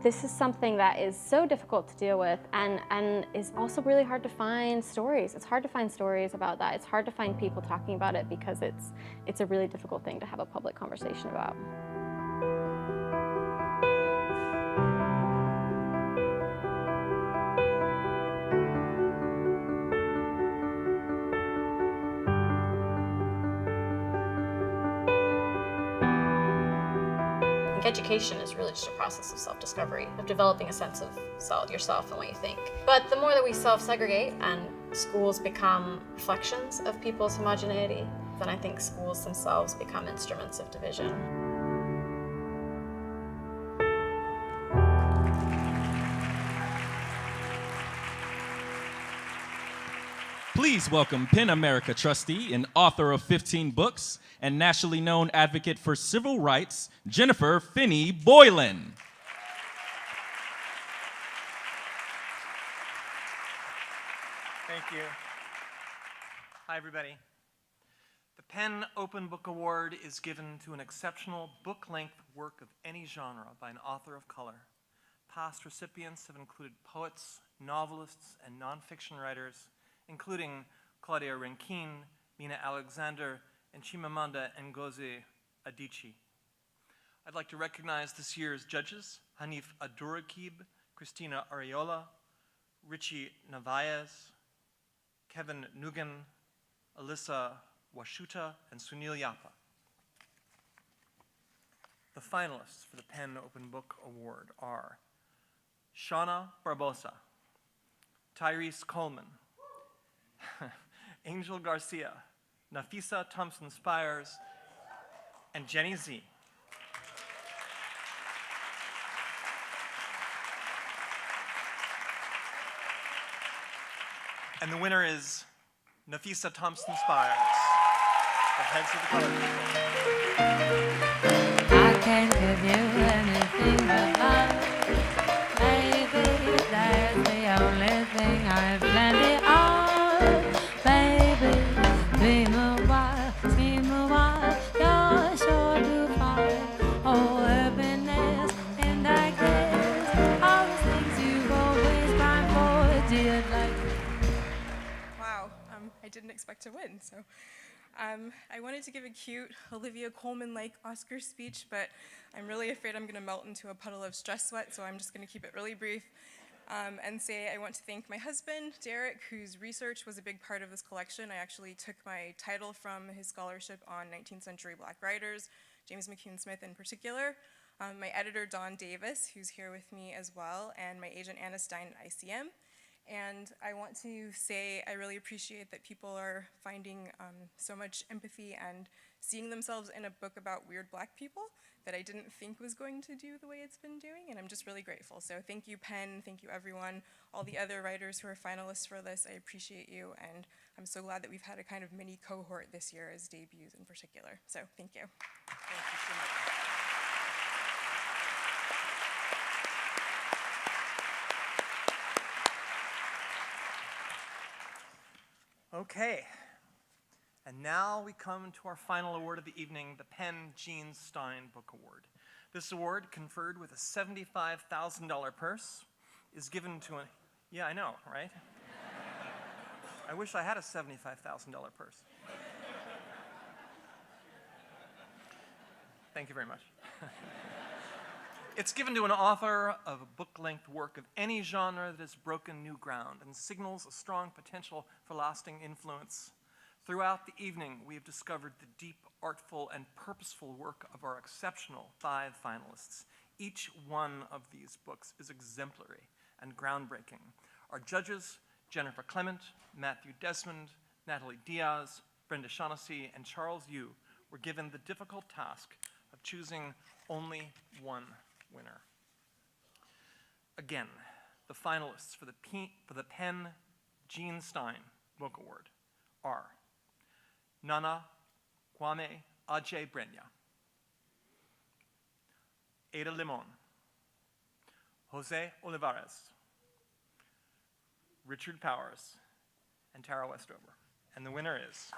this is something that is so difficult to deal with and is also really hard to find stories. It's hard to find stories about that. It's hard to find people talking about it because it's a really difficult thing to have a public conversation about. Education is really just a process of self-discovery, of developing a sense of yourself and what you think. But the more that we self-segregate and schools become reflections of people's homogeneity, then I think schools themselves become instruments of division. Please welcome PEN America trustee and author of 15 books and nationally known advocate for civil rights, Jennifer Finney Boylan. Thank you. Hi, everybody. The PEN Open Book Award is given to an exceptional book-length work of any genre by an author of color. Past recipients have included poets, novelists, and nonfiction writers, including Claudia Rankine, Mina Alexander, and Chimamanda Ngozi Adichie. I'd like to recognize this year's judges, Hanif Abdurraqib, Christina Ariola, Richie Navaez, Kevin Nugan, Alyssa Washuta, and Sunil Yapa. The finalists for the PEN Open Book Award are Shauna Barbosa, Tyrese Coleman, Angel Garcia, Nafisa Thompson-Spires, and Jenny Z. And the winner is Nafisa Thompson-Spires, the heads of the color people. I can't give you anything but love. Baby, that's the only thing I've plenty of. Baby, dream a while, scheme a while, you're sure to find oh, happiness, and I guess all the things you've always pined for, dear, like. Wow, I didn't expect to win, so. I wanted to give a cute Olivia Colman-like Oscar speech, but I'm really afraid I'm gonna melt into a puddle of stress sweat, so I'm just gonna keep it really brief and say I want to thank my husband, Derek, whose research was a big part of this collection. I actually took my title from his scholarship on 19th century Black writers, James McCune Smith in particular. My editor, Dawn Davis, who's here with me as well, and my agent, Anna Stein at ICM. And I want to say I really appreciate that people are finding so much empathy and seeing themselves in a book about weird Black people that I didn't think was going to do the way it's been doing, and I'm just really grateful. So thank you, Penn, thank you everyone, all the other writers who are finalists for this, I appreciate you, and I'm so glad that we've had a kind of mini cohort this year as debuts in particular. So thank you. Thank you so much. Okay, and now we come to our final award of the evening, the Penn Gene Stein Book Award. This award, conferred with a $75,000 purse, is given to a, yeah, I know, right? I wish I had a $75,000 purse. Thank you very much. It's given to an author of a book-length work of any genre that has broken new ground and signals a strong potential for lasting influence. Throughout the evening, we have discovered the deep, artful, and purposeful work of our exceptional 5 finalists. Each one of these books is exemplary and groundbreaking. Our judges, Jennifer Clement, Matthew Desmond, Natalie Diaz, Brenda Shaughnessy, and Charles Yu, were given the difficult task of choosing only one winner. Again, the finalists for the Penn Gene Stein Book Award are Nana Kwame Adjei-Brenyah, Ada Limon, Jose Olivares, Richard Powers, and Tara Westover. And the winner is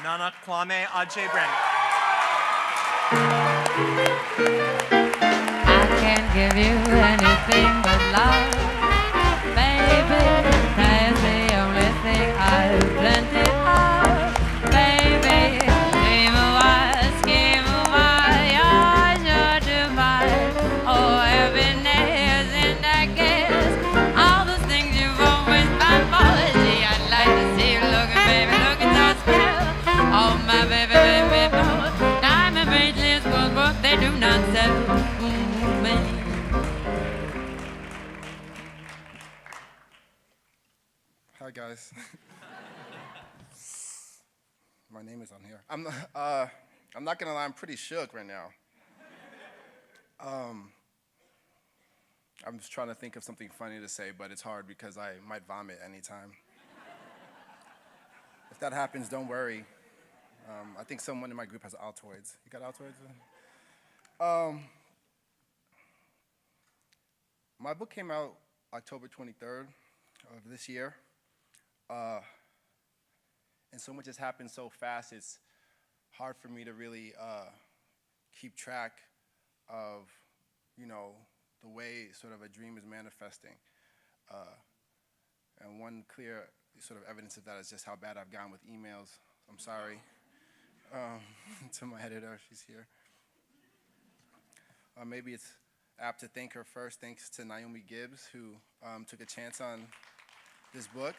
Nana Kwame Adjei-Brenyah. I can't give you anything but love, baby. That's the only thing I've plenty of, baby. Dream a while, scheme a while, you're sure to find oh, happiness, and I guess all the things you've always found for. Gee, I'd like to see you looking, baby, looking so swell. Oh, my baby, baby, boy, diamond bracelets, but they do not sell. Hi guys. My name is on here. I'm not gonna lie, I'm pretty shook right now. I'm just trying to think of something funny to say, but it's hard because I might vomit anytime. If that happens, don't worry. I think someone in my group has Altoids. You got Altoids? My book came out October 23rd of this year. And so much has happened so fast, it's hard for me to really keep track of, you know, the way sort of a dream is manifesting. And one clear sort of evidence of that is just how bad I've gotten with emails. I'm sorry to my editor, she's here. Maybe it's apt to thank her first. Thanks to Naomi Gibbs, who took a chance on this book.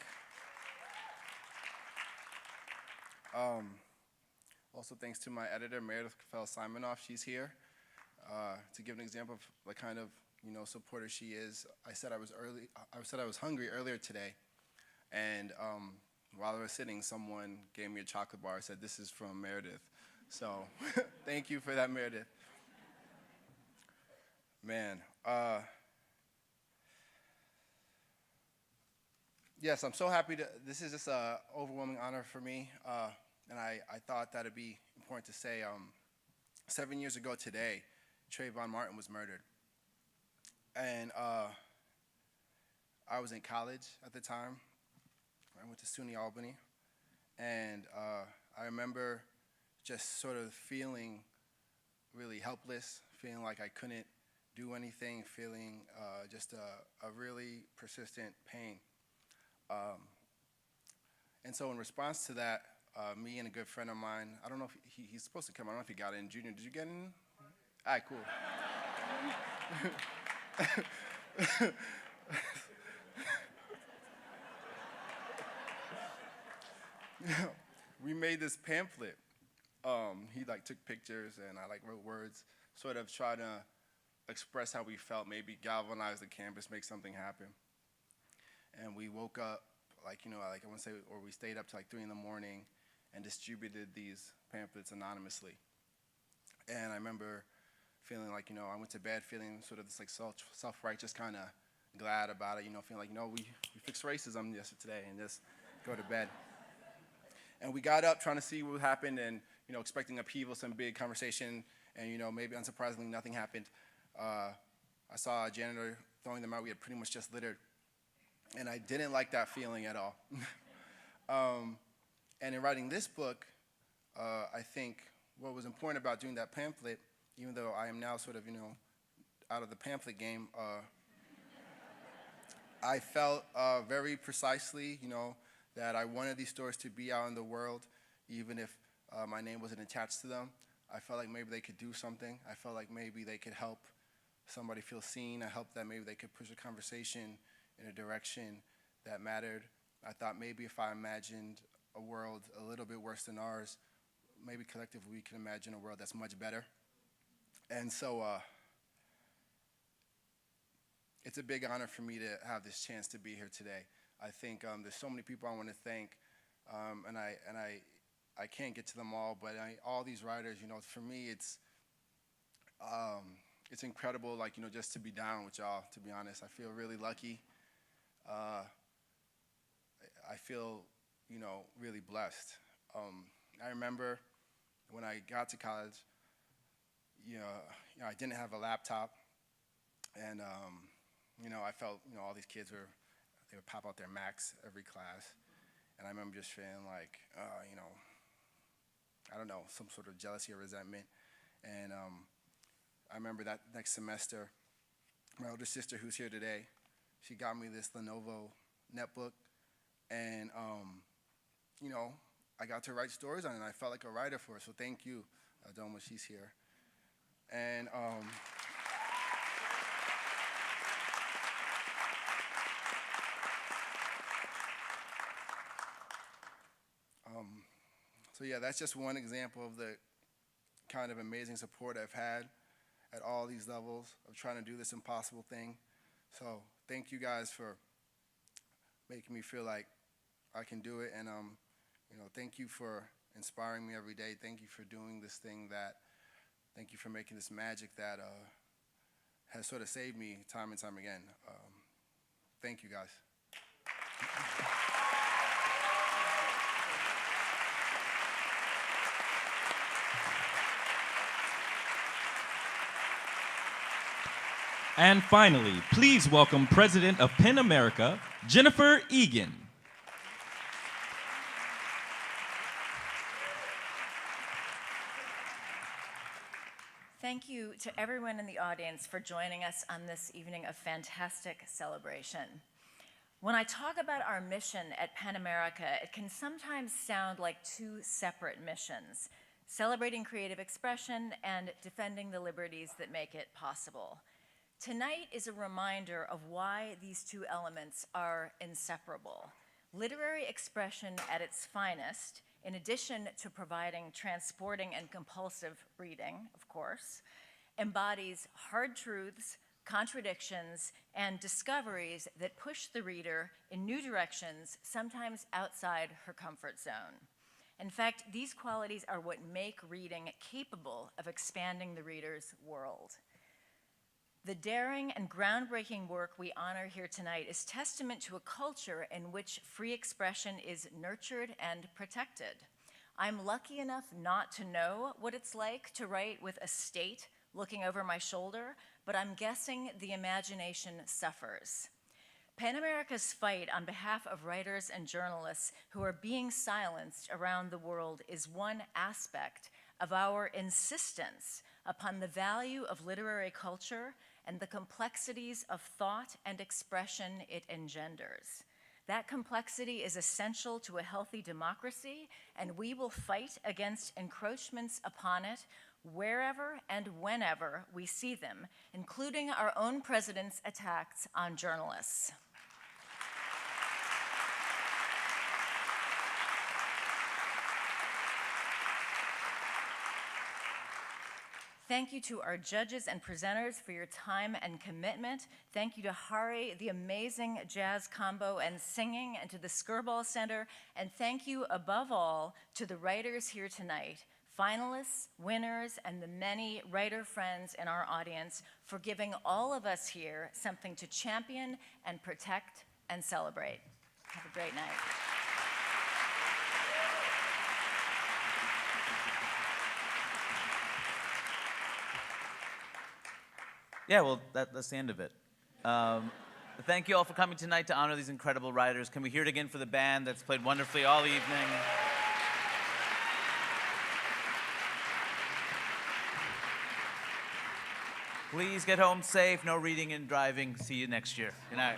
Also thanks to my editor, Meryl Simanoff, she's here. To give an example of the kind of, you know, supporter she is, I said I was hungry earlier today, and while I was sitting, someone gave me a chocolate bar. I said, "This is from Meredith." So thank you for that, Meredith. Man, Yes, I'm so happy to, this is just an overwhelming honor for me, and I thought that it'd be important to say, 7 years ago today, Trayvon Martin was murdered. And I was in college at the time. I went to SUNY Albany, and I remember just sort of feeling really helpless, feeling like I couldn't do anything, feeling just a really persistent pain. And so in response to that, me and a good friend of mine, I don't know if he's supposed to come, I don't know if he got in. Junior, did you get in? All right, cool. We made this pamphlet. He like took pictures and I like wrote words, sort of trying to express how we felt, maybe galvanize the campus, make something happen. And we woke up, like, you know, like I want to say, or we stayed up to like 3 in the morning and distributed these pamphlets anonymously. And I remember feeling like, you know, I went to bed feeling sort of this like self-righteous kind of glad about it, you know, feeling like, you know, we fixed racism yesterday and just go to bed. And we got up trying to see what happened and, you know, expecting upheaval, some big conversation, and, you know, maybe unsurprisingly nothing happened. I saw a janitor throwing them out. We had pretty much just littered. And I didn't like that feeling at all. And in writing this book, I think what was important about doing that pamphlet, even though I am now sort of, you know, out of the pamphlet game, I felt very precisely, you know, that I wanted these stories to be out in the world, even if my name wasn't attached to them. I felt like maybe they could do something. I felt like maybe they could help somebody feel seen. I hoped that maybe they could push a conversation in a direction that mattered. I thought maybe if I imagined a world a little bit worse than ours, maybe collectively we can imagine a world that's much better. And so it's a big honor for me to have this chance to be here today. I think there's so many people I want to thank, and I can't get to them all, but all these writers, you know, for me it's incredible, like, you know, just to be down with y'all, to be honest. I feel really lucky. I feel, you know, really blessed. I remember when I got to college, you know, I didn't have a laptop, and, you know, I felt, you know, all these kids they would pop out their Macs every class, and I remember just feeling like, you know, I don't know, some sort of jealousy or resentment. And I remember that next semester, my older sister, who's here today, she got me this Lenovo netbook, and, you know, I got to write stories on it, and I felt like a writer for her, so thank you, Doma, she's here. And so yeah, that's just one example of the kind of amazing support I've had at all these levels of trying to do this impossible thing. So thank you guys for making me feel like I can do it, and you know, thank you for inspiring me every day. Thank you for doing this thing thank you for making this magic that has sort of saved me time and time again. Thank you guys. And finally, please welcome President of Penn America, Jennifer Egan. Thank you to everyone in the audience for joining us on this evening of fantastic celebration. When I talk about our mission at Penn America, it can sometimes sound like two separate missions: celebrating creative expression and defending the liberties that make it possible. Tonight is a reminder of why these two elements are inseparable. Literary expression at its finest, in addition to providing transporting and compulsive reading, of course, embodies hard truths, contradictions, and discoveries that push the reader in new directions, sometimes outside her comfort zone. In fact, these qualities are what make reading capable of expanding the reader's world. The daring and groundbreaking work we honor here tonight is testament to a culture in which free expression is nurtured and protected. I'm lucky enough not to know what it's like to write with a state looking over my shoulder, but I'm guessing the imagination suffers. PEN America's fight on behalf of writers and journalists who are being silenced around the world is one aspect of our insistence upon the value of literary culture and the complexities of thought and expression it engenders. That complexity is essential to a healthy democracy, and we will fight against encroachments upon it wherever and whenever we see them, including our own president's attacks on journalists. Thank you to our judges and presenters for your time and commitment. Thank you to Hari, the amazing jazz combo and singing, and to the Skirball Center. And thank you, above all, to the writers here tonight, finalists, winners, and the many writer friends in our audience for giving all of us here something to champion and protect and celebrate. Have a great night. Yeah, well, that's the end of it. Thank you all for coming tonight to honor these incredible writers. Can we hear it again for the band that's played wonderfully all evening? Please get home safe. No reading and driving. See you next year. Good night.